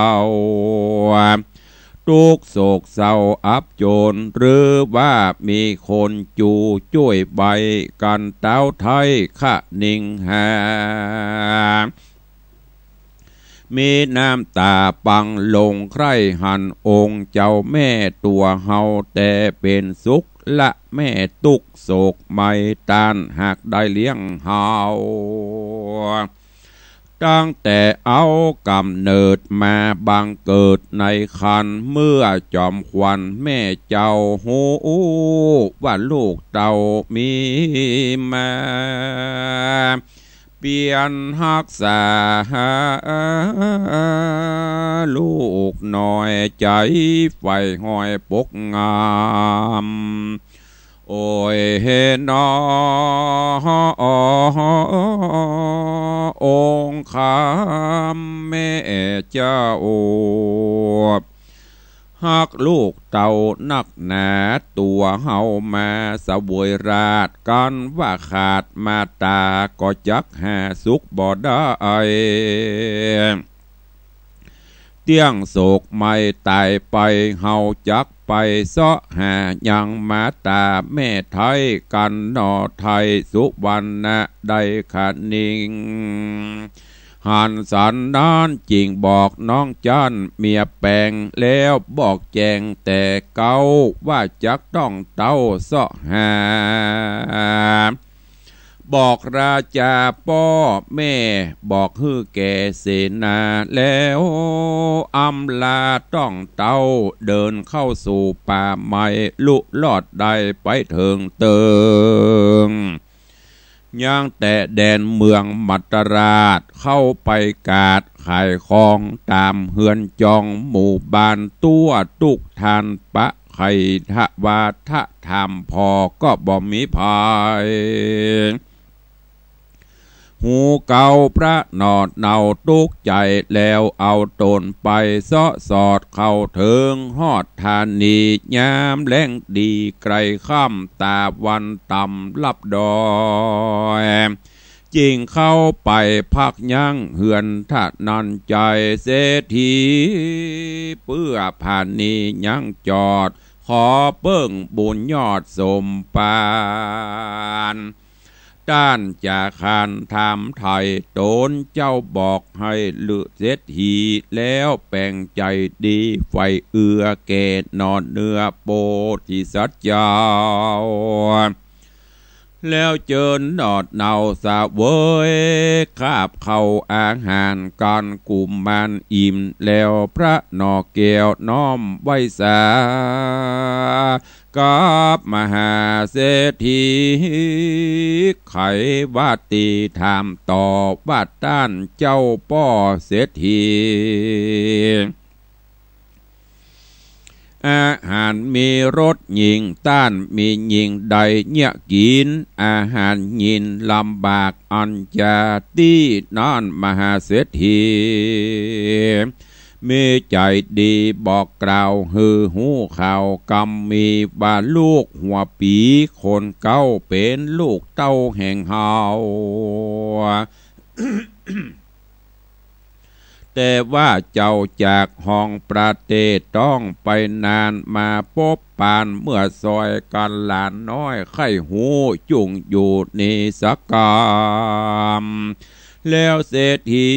ทุกโศกเศร้าอับโจรหรือว่ามีคนจูช่วยใบกันเต้าไทยขะนิ่งหามีน้ำตาปังลงใคร่หันองค์เจ้าแม่ตัวเฮาแต่เป็นสุขละแม่ตุกโศกไม่ตานหากได้เลี้ยงเฮาตั้งแต่เอากำเนิดมาบังเกิดในคันเมื่อจอมขวัญแม่เจ้าหูว่าลูกเต่ามีมาเปลี่ยนหักษาลูกหน่อยใจไฟห้อยปกงามโอ้ยเห็นองค์คำแม่เจ้าหักลูกเต่านักหนาตัวเฮามาสวยราชกันว่าขาดมาตาก็จักหาสุขบ่ได้เตี้ยงโศกไม่ตายไปเฮาจักไปเสาะหายังมาตาแม่ไทยกันนอไทยสุวรรณะได้ขาดนิ่งหันสันดานจริงบอกน้องจันเมียแปลงแล้วบอกแจงแต่เก่าว่าจักต้องเต้าเสาะหาบอกราชาพ่อแม่บอกฮือแก่เสนาแล้วอำลาต้องเต้าเดินเข้าสู่ป่าไม้ลุลอดได้ไปถึงเติงย่างแต่แดนเมืองมัตตราชเข้าไปกาดขายของตามเฮือนจองหมู่บ้านตัวตุกทานปะไข่ทะวาทะธรรมพอก็บ่มีภายหูเก่าพระนอดเนาตุกใจแล้วเอาตนไปเสาะสอดเข้าถึงฮอดธานียามแล้งดีไกลค่ำตาวันต่ำลับดอยจิงเข้าไปพักยั่งเหือนท่านันใจเศรษฐีเพื่อผ่านนี้ยั่งจอดขอเปิ้งบุญยอดสมปานด้านจากคานทำไทยโตนเจ้าบอกให้ลือเศรษฐีแล้วแปลงใจดีไฟเอือเกตนอนเนื้อโปธิสัตว์เจ้าแล้วเจิญนอดเนาสะเวยคาบเข้าอาหารการกุมมันอิ่มแล้วพระนอแก้วน้อมไว้สากับมหาเศรษฐีไขวัดตีถามต่อว่าต้านเจ้าป้อเศรษฐี อาหารมีรสหญิงต้านมีหญิงใดเนี่ยกินอาหารยินลำบากอันจะตี้นอนมหาเศรษฐีมีใจดีบอกกล่าวฮือหูข่าวกำมีบาลูกหัวปีคนเก้าเป็นลูกเต้าแห่งเฮา แต่ว่าเจ้าจากห้องประเทศต้องไปนานมาพบปานเมื่อซอยกันหลานน้อยไข้หูจุ่งอยู่ในสกามแล้วเศรษฐี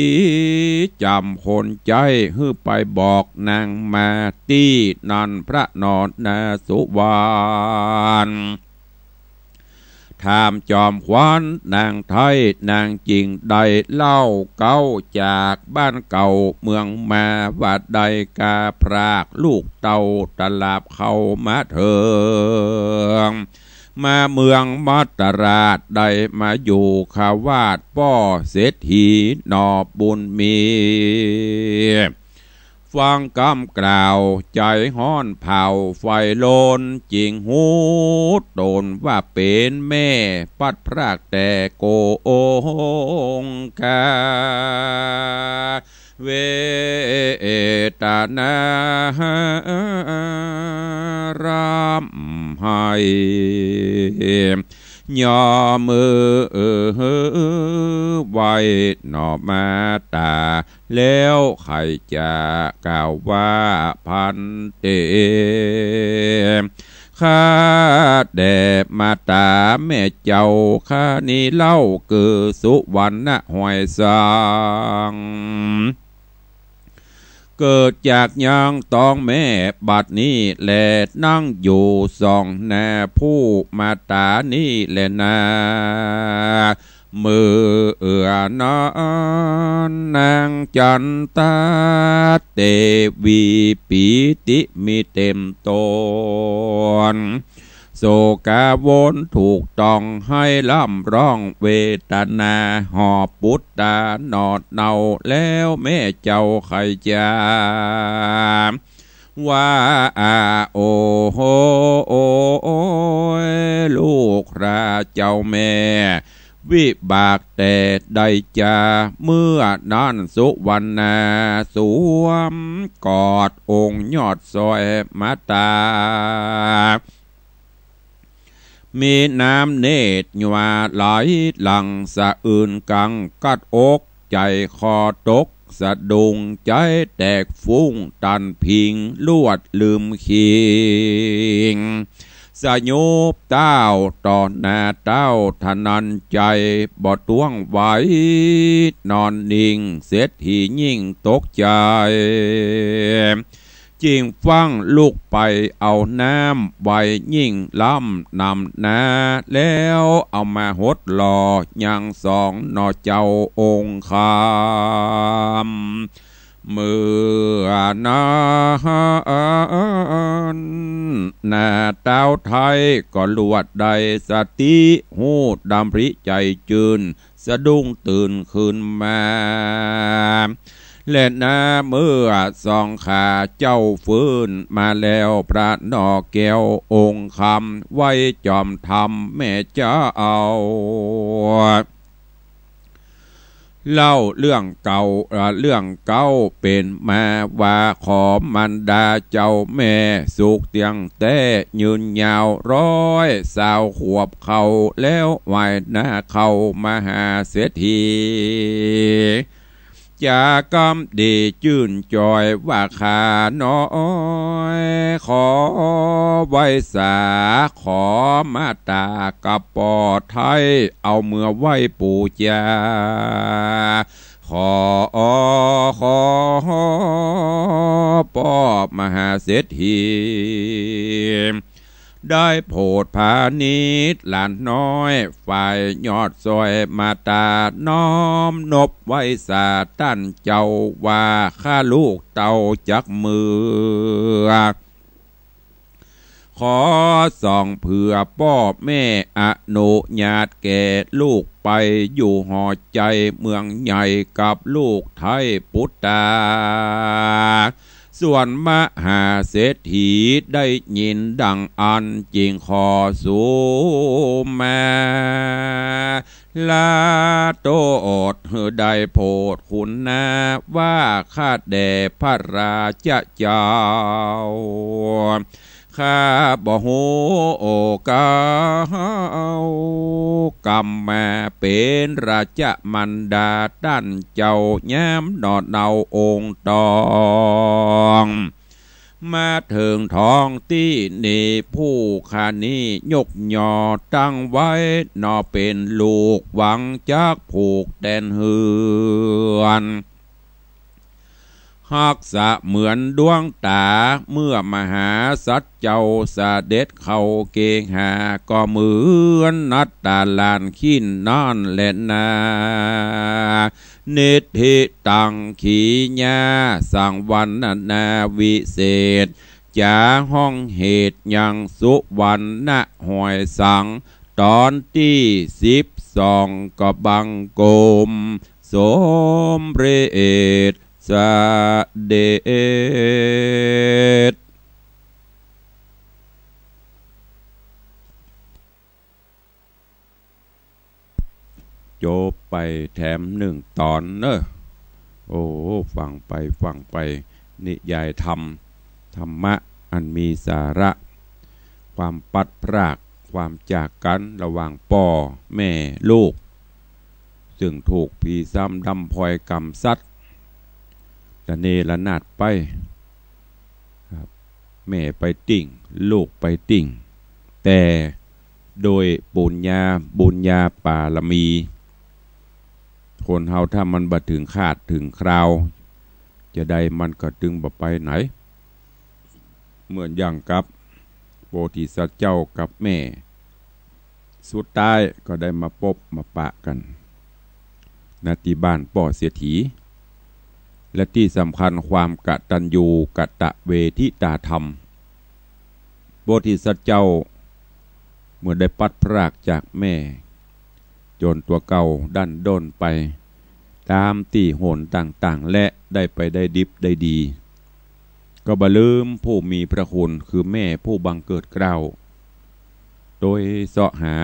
จำคนใจฮือไปบอกนางมาตี้นันพระนอนนาสุวรรณถามจอมขวัญนางไทยนางจริงใดเล่าเก้าจากบ้านเก่าเมืองมาว่าใดกาพรากลูกเต่าตลาบเข้ามาเถิงมาเมืองมัตตราชได้มาอยู่ขาวาดป้อเศรษฐีนอบุญมีฟังคำกล่าวใจห้อนเผาไฟโลนจริงหูโดนว่าเป็นแม่ปัดพรากแต่โกองกาเวตนารำให้ยอมือไว้หนอมาตาแล้วใครจะกล่าวว่าพันเตข้าแด่มาตาแม่เจ้าข้านี้เล่าคือสุวรรณหอยสังเกิดจากยังต้องแม่บัดนี้แลนั่งอยู่สองแน่ผู้มาตานี่แลนามืออนนางจันตาเตวีปีติมีเต็มตนโศกาวนถูกต้องให้ล่ำร้องเวทนาหอบปุตตานอดเนาแล้วแม่เจ้าใครจะว่าโอโหโอยลูกราเจ้าแม่วิบากแต่ได้จาเมื่อนั้นสุวรรณาสวมกอดองค์ยอดซอยมาตามีน้ำเนตรยวาไหลหลังสะอื่นกังกัดอกใจคอตกสะดุงใจแตกฟุ้งตันพิงลวดลืมคิงสะโยบเต้าต่อหน้าเต้าทนันใจบ่ต้วงไหวนอนนิ่งเสียทียิ่งตกใจจิงฟังลูกไปเอาน้ำไว้ยิ่งล้ำนำนาแล้วเอามาหดหล่อยังสองนอเจ้าองค์คำเมื่อนั้นนาเต้าไทยก็ลวดใดสติหูดำริใจจืนสะดุ้งตื่นขึ้นมาเล่นนาเมื่อสองขาเจ้าฟื้นมาแล้วพระนอแก้วองค์คำไว้จอมธรรมแม่เจ้าเล่าเรื่องเก่าเป็นมาว่าขอมันดาเจ้าแม่สุกเตียงแต่ยืนยาว100 ขวบเขาแล้วไหวหน้าเขามหาเศรษฐีจากำดีจื่นจอยว่าขาน้อยขอไว้สาขอมาตากับปอไทยเอาเมื่อไว้ปูจาขอปอบมหาเศรษฐีได้โผดพาณิชย์หลานน้อยฝ่ายยอดซอยมาตาน้อมนบไว้สาตั้นเจ้าว่าข้าลูกเต่าจักมือขอส่องเผื่อป้อแม่อนุญาตแก่ลูกไปอยู่หอใจเมืองใหญ่กับลูกไทยปุตตา ส่วนมหาเศรษฐีได้ยินดังอันจริงขอสู่แม่ลาโตอดได้โพดคุณนาว่าข้าแด่พระราชเจ้าข้าบ่ฮู้โอกากรรมแม่เป็นราชมันดาด้านเจ้าแย้มนอดเนาองค์ตองมาถึงท้องที่นี่ผู้ขานี้ยกยอตั้งไว้นอเป็นลูกหวังจากผูกแดนเฮือนหักษะเหมือนดวงตาเมื่อมหาสัตว์เจ้าเสด็จเข้าเกงหาก็เหมือนนัดตาลานขินนอนและนานิธิตังขีญาสังวันนาวิเศษจาห้องเหตุยังสุวรรณหอยสังตอนที่12ก็บังกรมสมเรศเสด็จจบไปแถม1 ตอนเนอะโอ้ฟังไปนิยายธรรมะอันมีสาระความปัดพรากความจากกันระหว่างพ่อแม่ลูกซึ่งถูกผีซ้ำดำพลอยกรรมซัดแต่เนรนาดไปแม่ไปติ่งลูกไปติ่งแต่โดยบุญญาปารมีคนเฮาถ้ามันบ่ถึงคาดถึงคราวจะได้มันก็ตึงบ่ไปไหนเหมือนอย่างกับโพธิสัตว์เจ้ากับแม่สุดท้ายก็ได้มาพบมาปะกันณที่บ้านป่อเสียถีและที่สำคัญความกตัญญูกตเวทิตาธรรมโพธิสัตว์เจ้าเมื่อได้ปัดพรากจากแม่จนตัวเก่าดันด้นไปตามที่โหนต่างๆและได้ไปได้ดิบได้ดีก็บ่ลืมผู้มีพระคุณคือแม่ผู้บังเกิดเกล้าโดยเสาะหา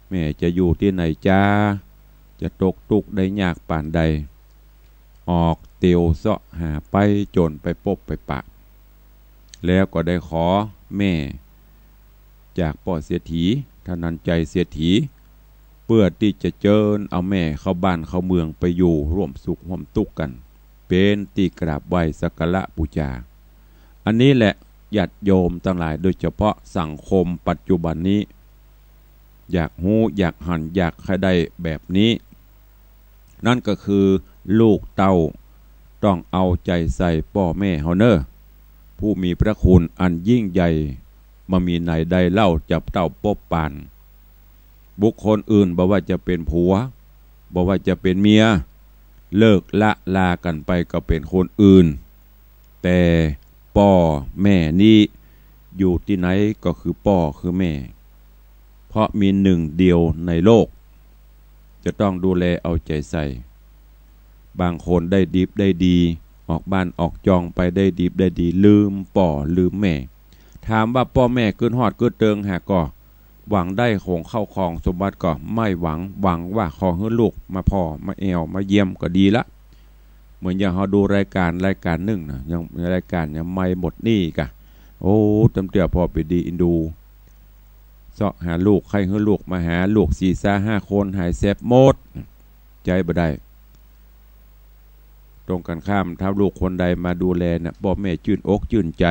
แม่จะอยู่ที่ไหนจ้าจะตกทุกข์ได้ยากปานใดออกเตียวเสาะหาไปจนไปพบไปปะแล้วก็ได้ขอแม่จากป่อเสียถีท่านันใจเสียถีเพื่อที่จะเจิญเอาแม่เข้าบ้านเข้าเมืองไปอยู่ร่วมสุขร่วมทุกข์กันเป็นตีกราบไหว้สักการะบูชาอันนี้แหละญาติโยมทั้งหลายโดยเฉพาะสังคมปัจจุบันนี้อยากหูอยากหันอยากให้ได้แบบนี้นั่นก็คือลูกเต้าต้องเอาใจใส่พ่อแม่เฮาเนอผู้มีพระคุณอันยิ่งใหญ่มามีไหนใดเล่าจับเต้าปบปานบุคคลอื่นบอกว่าจะเป็นผัวบอกว่าจะเป็นเมียเลิกละลากันไปก็เป็นคนอื่นแต่พ่อแม่นี้อยู่ที่ไหนก็คือพ่อคือแม่เพราะมีหนึ่งเดียวในโลกจะต้องดูแลเอาใจใส่บางคนได้ดิบได้ดีออกบ้านออกจองไปได้ดิบได้ดีลืมพ่อลืมแม่ถามว่าพ่อแม่เกินหอดเกินเติงหาก็หวังได้ของเข้าครองสมบัติก็ไม่หวังว่าขอให้ลูกมาพ่อมาแอวมาเยี่ยมก็ดีละเหมือนอย่างเราดูรายการหนึ่งนะยังรายการยังไม่หมดนี่กะโอ้ตำเตียพอไปดีอินดูเสาะหาลูกใครให้ลูกมาหาลูก4-5 คนหายแซบหมดใจบ่ได้ตรงกันข้ามถ้าลูกคนใดมาดูแลเนี่ยพ่อแม่ชื่นอกชื่นใจ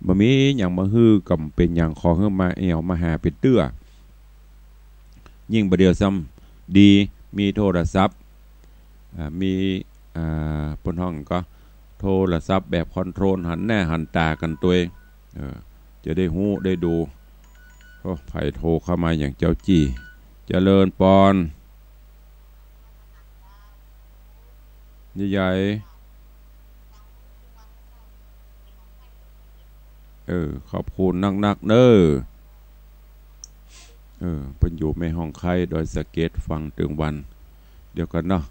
บ่มีอย่างมาฮื้อกำเป็นอย่างขอให้มาแอวมาหาเป็นเตื้อยิ่งประเดี๋ยวซ้ำดีมีโทรศัพท์มีปนห้องก็โทรศัพท์แบบคอนโทรลหันแน่หันตากันตัวเองจะได้หู้ได้ดูไผ่โทรเข้ามาอย่างเจ้าจี้เจริญปอนใหญ่ขอบคุณนักเน้อเพิ่นอยู่ในห้องไข่โดยสเก็ตฟังถึงวันเดี๋ยวกันเนาะ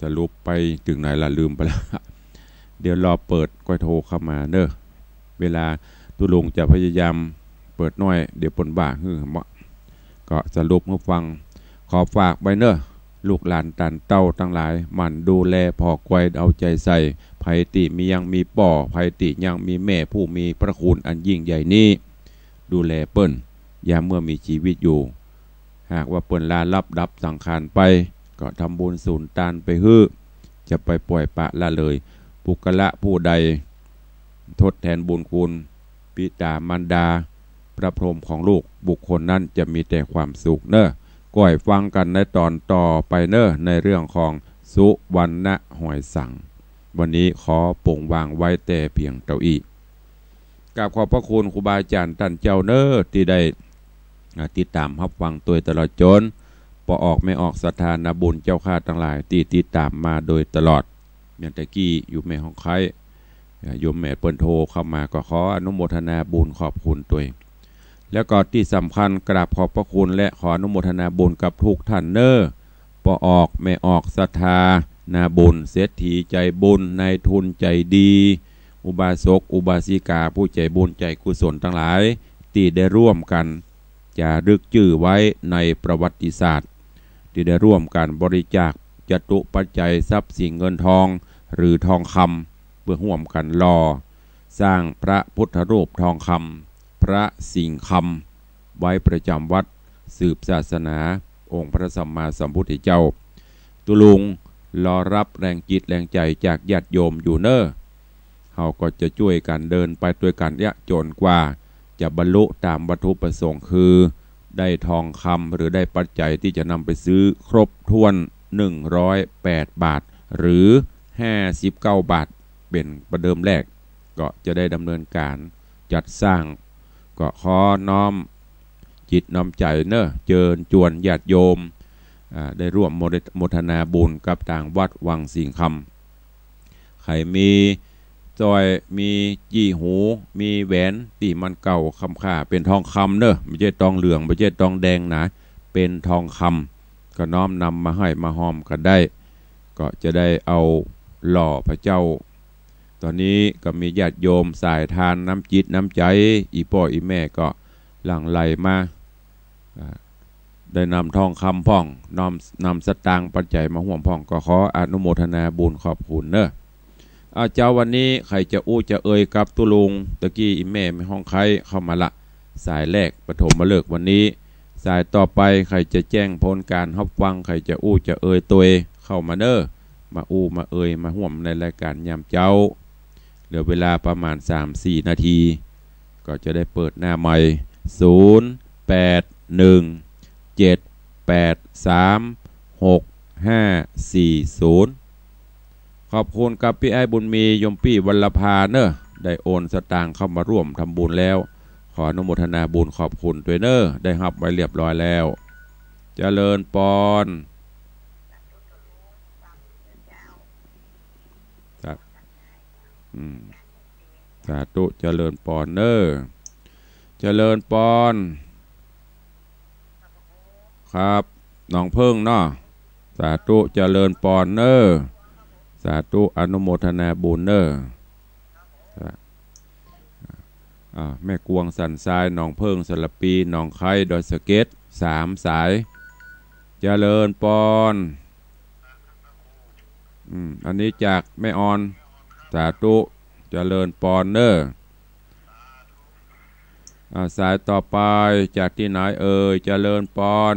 จะลุกไปถึงไหนล่ะลืมไปแล้ว เดี๋ยวรอเปิดก็โทรเข้ามาเนอะเวลาตุลุงจะพยายามเปิดน้อยเดี๋ยวปนบ่าเหมาะก็สรุปให้ฟังขอฝากไว้เนอะลูกหลานตันเต้าทั้งหลายหมั่นดูแลพอกไว้เอาใจใส่ไผติมียังมีป่อไผติยังมีแม่ผู้มีพระคุณอันยิ่งใหญ่นี้ดูแลเปิ้นยามเมื่อมีชีวิตอยู่หากว่าเปิ้นลาลับดับสังขารไปก็ทำบุญสูญตานไปฮื้อจะไปปล่อยปะละเลยปุกละผู้ใดทดแทนบุญคุณปิตามารดาพระพรหมของลูกบุคคลนั้นจะมีแต่ความสุขเนอะก่อยฟังกันในตอนต่อไปเนอะในเรื่องของสุวรรณหอยสังวันนี้ขอปงวางไว้แต่เพียงเท่านี้กราบขอบพระคุณครูบาอาจารย์ท่านเจ้าเนอะที่ได้ติดตามรับฟังตัวตลอดจนพอออกไม่ออกศรัทธานาบุญเจ้าข้าทั้งหลายที่ติดตามมาโดยตลอดอย่างตะกี้อยู่แม่ห้องไข่โยมแม่เปิ้นโทรเข้ามาก็ขออนุโมทนาบุญขอบคุณตัวแล้วก็ที่สำคัญกราบขอบพระคุณและขออนุโมทนาบุญกับทุกท่านเนอพอออกไม่ออกศรัทธานาบุญเศรษฐีใจบุญนายทุนใจดีอุบาสกอุบาสิกาผู้ใจบุญใจกุศลทั้งหลายที่ได้ร่วมกันจะรึกชื่อไว้ในประวัติศาสตร์ที่ได้ร่วมกันบริจาคจตุปัจจัยทรัพย์สินเงินทองหรือทองคำเพื่อร่วมกันรอสร้างพระพุทธรูปทองคำพระสิงห์คำไว้ประจำวัดสืบศาสนาองค์พระสัมมาสัมพุทธเจ้าตุลุงรอรับแรงจิตแรงใจจากญาติโยมอยู่เนอเขาก็จะช่วยกันเดินไปด้วยกันเนี่ยจนกว่าจะบรรลุตามวัตถุประสงค์คือได้ทองคำหรือได้ปัจจัยที่จะนำไปซื้อครบถ้วน108 บาทหรือ59 บาทเป็นประเดิมแรกก็จะได้ดำเนินการจัดสร้างก็ขอน้อมจิตน้อมใจเนอะเชิญชวนญาติโยมได้ร่วมโมทนาบุญกับทางวัดวังสิงห์คำใครมีจอยมีจี้หูมีแหวนตีมันเก่าคำค่าเป็นทองคำเนอะไม่ใช่ทองเหลืองไม่ใช่ทองแดงนะเป็นทองคำก็น้อมนำมาให้มาหอมกันได้ก็จะได้เอาหล่อพระเจ้าตอนนี้ก็มีญาติโยมสายทานน้ำจิตน้ำใจอีพ่ออีแม่ก็หลั่งไหลมาได้นำทองคำพ่องนำสตางค์ปัจจัยมาห่วมพ่องก็ขออนุโมทนาบุญขอบคุณเนอะเจ้าวันนี้ใครจะอู้จะเอ่ยกับตุลุงตะกี้อีแม่ไม่ห้องใครเข้ามาละสายแรกปฐมมาเลิกวันนี้สายต่อไปใครจะแจ้งผลการรับฟังใครจะอู้จะเอ่ยตัวเข้ามาเนอะมาอู้มาเอ่ยมาห่วมในรายการยามเจ้าเหลือเวลาประมาณ 3-4 นาทีก็จะได้เปิดหน้าใหม่0817836540ขอบคุณกับพี่ไอ้บุญมียมปี้วัลภาเนอะได้โอนสตางค์เข้ามาร่วมทำบุญแล้วขออนุโมทนาบุญขอบคุณด้วยเนอะได้รับไว้เรียบร้อยแล้วเจริญปอนสาธุเจริญปอนเนอะเจริญปอนครับน้องเพิ่งเนาะสาธุเจริญปอนเนอะสาธุอนุโมทนาบุญเนอะแม่กวงสันทรายน้องเพิ่งสลับปีน้องไข่ดอยสะเก็ด3 สายเจริญปอนอันนี้จากแม่ออนสาธุเจริญปอนเนอร์สายต่อไปจากที่ไหนเอ่ยเจริญปอน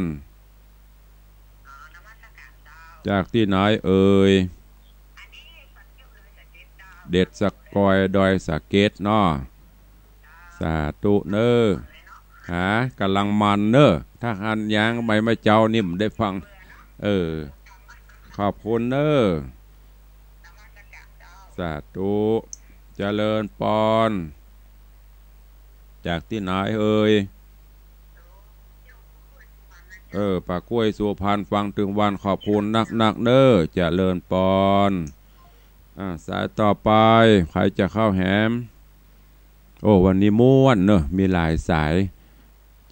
จากที่ไหนเอ่ยเด็ดสะกอยดอยสะเก็ดเนาะสาธุเนอร์หากำลังมันเนอร์ถ้าหันยางไม่เจ้านิ่มได้ฟังขอบคุณเนอร์สาธุเจริญปอนจากที่ไหนเอ่ยปากกล้วยสุพรรณฟังถึงวันขอบคุณนักเนอเจริญปอนสายต่อไปใครจะเข้าแหมวันนี้ม่วนเนอะมีหลายสาย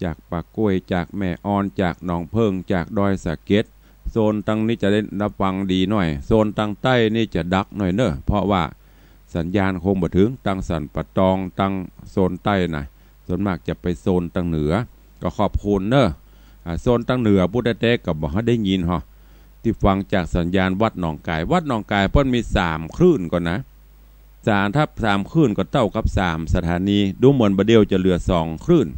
จากปากกล้วยจากแม่ออนจากหนองเพิ่งจากดอยสะเก็ดโซนตั้งนี้จะได้รับฟังดีหน่อยโซนตั้งใต้นี่จะดักหน่อยเนอะเพราะว่า สัญญาณคงบ่ถึงตั้งสันปะตองตั้งโซนใต้น่ะส่วนมากจะไปโซนตั้งเหนือก็ขอบคุณเนอะโซนตั้งเหนือพุทธเจ้าก็บ่ให้ได้ยินฮะที่ฟังจากสัญญาณวัดหนองกายวัดหนองกายเพิ่นมี3คลื่นก่อนนะถ้า3คลื่นก็เท่ากับ3สถานีดูเหมือนบ่เดียวจะเหลือ2คลื่น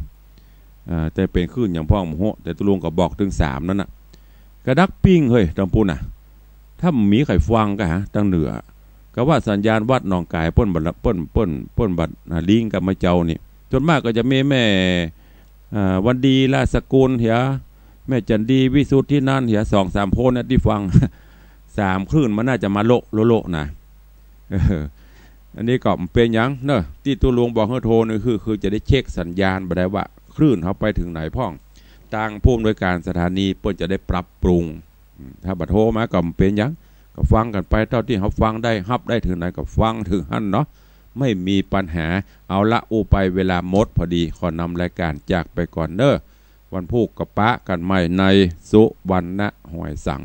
แต่เป็นคลื่นอย่างพ่อมโหแต่ตุลุงก็บอกถึง3นั่นน่ะกระดักปิ้งเฮ้ยตังปูน่ะถ้ามีใครฟังก็ฮะตั้งเหนือก็ว่าสัญญาณวัดหนองกายเปิ้นบัดลิงกับมาเจ้านี่ส่วนมากก็จะแม่วันดีราชสกุลเหียแม่จันดีวิสุทธินั่นเหีย2-3โพนนะที่ฟัง3คลื่นมันน่าจะมาโลนะอันนี้ก็เป็นหยังเนอะที่ตัวหลวงบอกให้โทรนี่คือจะได้เช็คสัญญาณบ่ได้ว่าคลื่นเขาไปถึงไหนพ่องทางผู้อำนวยการสถานีเปิ้นจะได้ปรับปรุงถ้าบัดโทรมาก็เป็นหยังก็ฟังกันไปเท่าที่เขาฟังได้ฮับได้ถึงไหนก็ฟังถึงหั่นเนาะไม่มีปัญหาเอาละไปเวลาหมดพอดีขอนำรายการจากไปก่อนเนอะวันพุธกับปะกันใหม่ในสุวรรณหอยสัง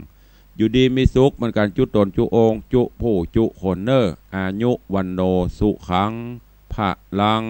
อยู่ดีมีสุขมันการจุตนจุองจุผู้จุคนเนออายุวันโนสุขังพะลัง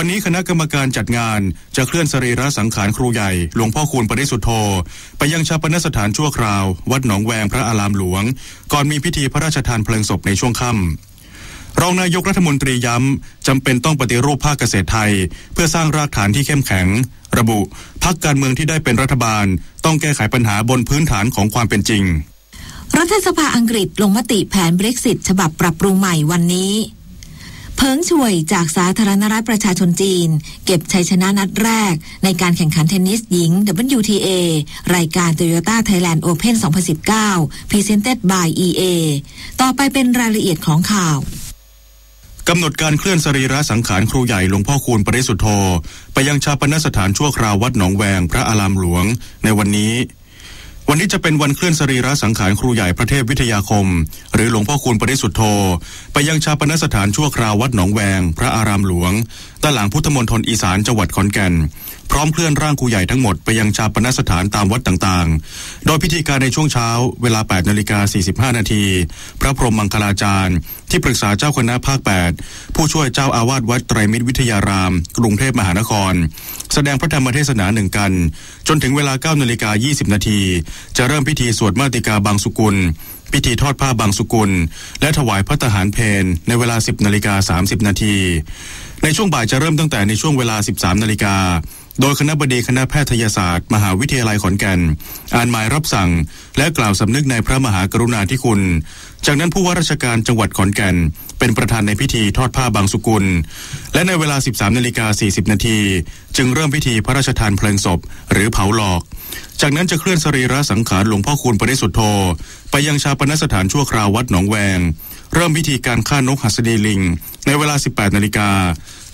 วันนี้คณะกรรมการจัดงานจะเคลื่อนสรีระสังขารครูใหญ่หลวงพ่อคูณปริสุทธโธไปยังชาปนสถานชั่วคราววัดหนองแวงพระอารามหลวงก่อนมีพิธีพระราชทานเพลิงศพในช่วงค่ำรองนายกรัฐมนตรีย้ำจำเป็นต้องปฏิรูปภาคเกษตรไทยเพื่อสร้างรากฐานที่เข้มแข็งระบุพรรคการเมืองที่ได้เป็นรัฐบาลต้องแก้ไขปัญหาบนพื้นฐานของความเป็นจริงรัฐสภาอังกฤษลงมติแผน Brexit ฉบับปรับปรุงใหม่วันนี้เพิงช่วยจากสาธารณรัฐประชาชนจีนเก็บชัยชนะนัดแรกในการแข่งขันเทนนิสหญิง WTA รายการ Toyota Thailand Open 2019 Presented by EA ต่อไปเป็นรายละเอียดของข่าวกำหนดการเคลื่อนสรีระสังขารครูใหญ่หลวงพ่อคูณปริสุทธโธไปยังชาปนสถานชั่วคราววัดหนองแวงพระอารามหลวงในวันนี้จะเป็นวันเคลื่อนสรีระสังขารครูใหญ่พระเทพวิทยาคมหรือหลวงพ่อคูณปริสุทธโธไปยังชาปนสถานชั่วคราววัดหนองแวงพระอารามหลวงด้านหลังพุทธมณฑลอีสานจังหวัดขอนแก่นพร้อมเคลื่อนร่างครูใหญ่ทั้งหมดไปยังชาปนสถานตามวัดต่างๆโดยพิธีการในช่วงเช้าเวลา 8:45 น.พระพรหมมังคลาจารย์ที่ปรึกษาเจ้าคณะภาค 8ผู้ช่วยเจ้าอาวาสวัดไตรมิตรวิทยารามกรุงเทพมหานครแสดงพระธรรมเทศนา1กันจนถึงเวลา 9:20 น.จะเริ่มพิธีสวดมาติกาบางสุกุลพิธีทอดผ้าบางสุกุลและถวายพระทหารเพลในเวลา 10:30 น.ในช่วงบ่ายจะเริ่มตั้งแต่ในช่วงเวลา 13:00 น.โดยคณบดีคณะแพทยศาสตร์มหาวิทยาลัยขอนแก่นอ่านหมายรับสั่งและกล่าวสำนึกในพระมหากรุณาธิคุณจากนั้นผู้ว่าราชการจังหวัดขอนแก่นเป็นประธานในพิธีทอดผ้าบางสุกุลและในเวลา 13:40 น.จึงเริ่มพิธีพระราชทานเพลิงศพหรือเผาหลอกจากนั้นจะเคลื่อนสรีระสังขารหลวงพ่อคูณปริสุทธโธไปยังชาปนสถานชั่วคราววัดหนองแวงเริ่มพิธีการฆ่านกหัสดีลิงในเวลา 18:00 น.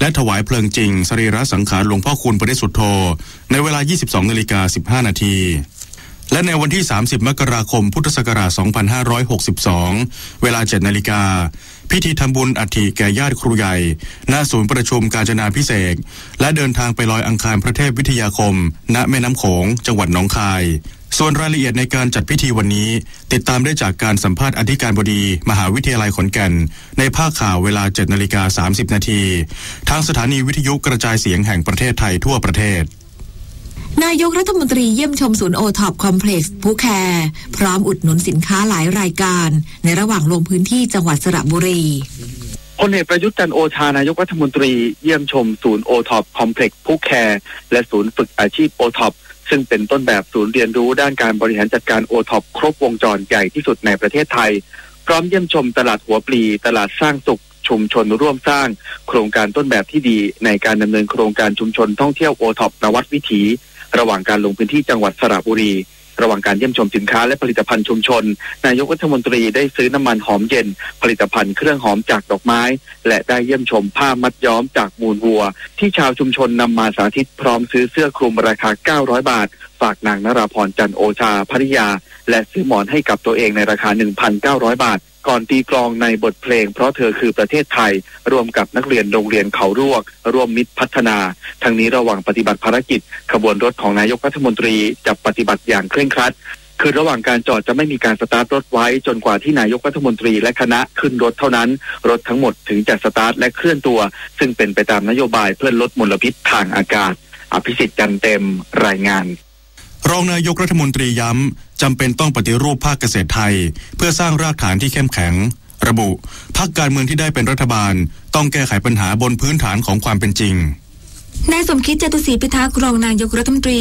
และถวายเพลิงจริงสรีระสังขารหลวงพ่อคูณปริสุทธโธในเวลา 22:15 น.และในวันที่ 30 มกราคม พุทธศักราช 2562 เวลา 7:00 น.พิธีทำบุญอัฐิแก่ญาติครูใหญ่ณศูนย์ประชุมกาญจนาภิเษกและเดินทางไปลอยอังคารพระเทพวิทยาคมณแม่น้ำโขงจังหวัดหนองคาย ส่วนรายละเอียดในการจัดพิธีวันนี้ติดตามได้จากการสัมภาษณ์อธิการบดีมหาวิทยาลัยขอนแก่นในภาคข่าวเวลา 7:30 น.ทางสถานีวิทยุกระจายเสียงแห่งประเทศไทยทั่วประเทศนายกรัฐมนตรีเยี่ยมชมศูนย์โอท็อปคอมเพล็กซ์ภูแคพร้อมอุดหนุนสินค้าหลายรายการในระหว่างลงพื้นที่จังหวัดสระบุรีพลเอกประยุทธ์จันทร์โอชานายกรัฐมนตรีเยี่ยมชมศูนย์โอท็อปคอมเพล็กซ์ภูแคและศูนย์ฝึกอาชีพโอท็อปซึ่งเป็นต้นแบบศูนย์เรียนรู้ด้านการบริหารจัดการโอท็อปครบวงจรใหญ่ที่สุดในประเทศไทยพร้อมเยี่ยมชมตลาดหัวปลีตลาดสร้างสุขชุมชนร่วมสร้างโครงการต้นแบบที่ดีในการดำเนินโครงการชุมชนท่องเที่ยวโอท็อปนวัดวิถีระหว่างการลงพื้นที่จังหวัดสระบุรีระหว่างการเยี่ยมชมสินค้าและผลิตภัณฑ์ชุมชนนายกรัฐมนตรีได้ซื้อน้ำมันหอมเย็นผลิตภัณฑ์เครื่องหอมจากดอกไม้และได้เยี่ยมชมผ้ามัดย้อมจากมูลวัวที่ชาวชุมชนนำมาสาธิตพร้อมซื้อเสื้อคลุมราคา900 บาทฝากนางนราพรจันทร์โอชาภริยาและซื้อหมอนให้กับตัวเองในราคา 1,900 บาทก่อนตีกลองในบทเพลงเพราะเธอคือประเทศไทยรวมกับนักเรียนโรงเรียนเขารวกร่วมมิตรพัฒนาทั้งนี้ระหว่างปฏิบัติภารกิจขบวนรถของนายกรัฐมนตรีจะปฏิบัติอย่างเคร่งครัดคือระหว่างการจอดจะไม่มีการสตาร์ทรถไว้จนกว่าที่นายกรัฐมนตรีและคณะขึ้นรถเท่านั้นรถทั้งหมดถึงจะสตาร์ทและเคลื่อนตัวซึ่งเป็นไปตามนโยบายเพื่อลดมลพิษทางอากาศอภิสิทธิ์จันเต็มรายงานรองนายกรัฐมนตรีย้ำจำเป็นต้องปฏิรูปภาคเกษตรไทยเพื่อสร้างรากฐานที่เข้มแข็งระบุพรรคการเมืองที่ได้เป็นรัฐบาลต้องแก้ไขปัญหาบนพื้นฐานของความเป็นจริงนายสมคิดจตุศรีพิทักษ์รองนายกรัฐมนตรี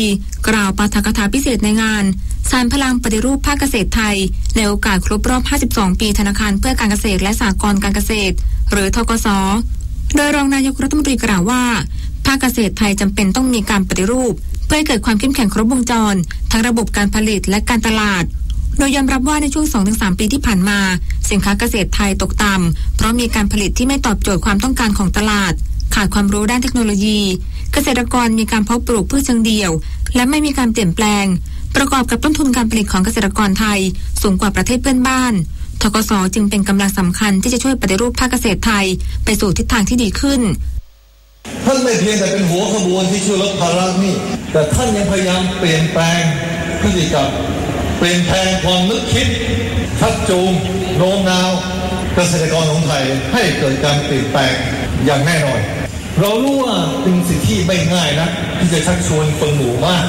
กล่าวปาฐกถาพิเศษในงานสานพลังปฏิรูปภาคเกษตรไทยในโอกาสครบรอบ52 ปีธนาคารเพื่อการเกษตรและสหกรณ์การเกษตรหรือธกส.โดยรองนายกรัฐมนตรีกล่าวว่าภาคเกษตรไทยจำเป็นต้องมีการปฏิรูปเพื่อให้เกิดความเข้มแข็งครบวงจรทั้งระบบการผลิตและการตลาดโดยยอมรับว่าในช่วง 2-3 ปีที่ผ่านมาสินค้าเกษตรไทยตกต่ำเพราะมีการผลิตที่ไม่ตอบโจทย์ความต้องการของตลาดขาดความรู้ด้านเทคโนโลยีเกษตรกรมีการเพาะปลูกพืชเชิงเดี่ยวและไม่มีการเปลี่ยนแปลงประกอบกับต้นทุนการผลิตของเกษตรกรไทยสูงกว่าประเทศเพื่อนบ้านธกส.จึงเป็นกำลังสำคัญที่จะช่วยปฏิรูปภาคเกษตรไทยไปสู่ทิศทางที่ดีขึ้นท่านไม่เพียงแต่เป็นหัวขบวนที่ช่วยลดภาระหนี้แต่ท่านยังพยายามเปลี่ยนแปลงพฤติกรรมเปลี่ยนแปลงความนึกคิดชักจูงโน้มน้าวเกษตรกรของไทยให้เกิดการเปลี่ยนแปลงอย่างแน่นอนเรารู้ว่าเป็นสิ่งที่ไม่ง่ายนะที่จะชักชวนคนหมู่มาก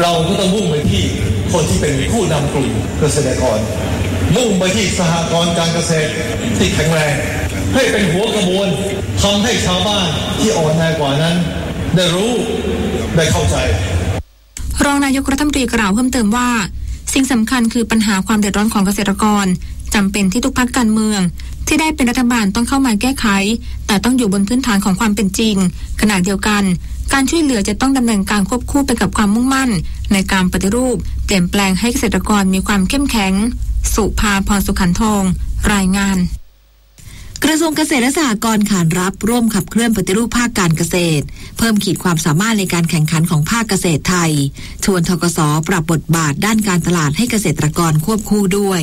เราก็ต้องมุ่งไปที่คนที่เป็นผู้นำกลุ่มเกษตรกรมุ่งไปที่สหกรณ์การเกษตรที่แข็งแรงให้เป็นหัวขบวนทำให้ชาวบ้านที่อ่อนแอกว่านั้นได้รู้ได้เข้าใจรองนายกรัฐมนตรีกล่าวเพิ่มเติมว่าสิ่งสำคัญคือปัญหาความเดือดร้อนของเกษตรกรจำเป็นที่ทุกพรรคการเมืองที่ได้เป็นรัฐบาลต้องเข้ามาแก้ไขแต่ต้องอยู่บนพื้นฐานของความเป็นจริงขณะเดียวกันการช่วยเหลือจะต้องดำเนินการควบคู่ไปกับความมุ่งมั่นในการปฏิรูปเปลี่ยนแปลงให้เกษตรกรมีความเข้มแข็งสุภาพรสุขันทองรายงานกระทรวงเกษตรและสหกรณ์ขานรับร่วมขับเคลื่อนปฏิรูปภาคการเกษตรเพิ่มขีดความสามารถในการแข่งขันของภาคเกษตรไทยชวนธกส.ปรับบทบาทด้านการตลาดให้เกษตรกรควบคู่ด้วย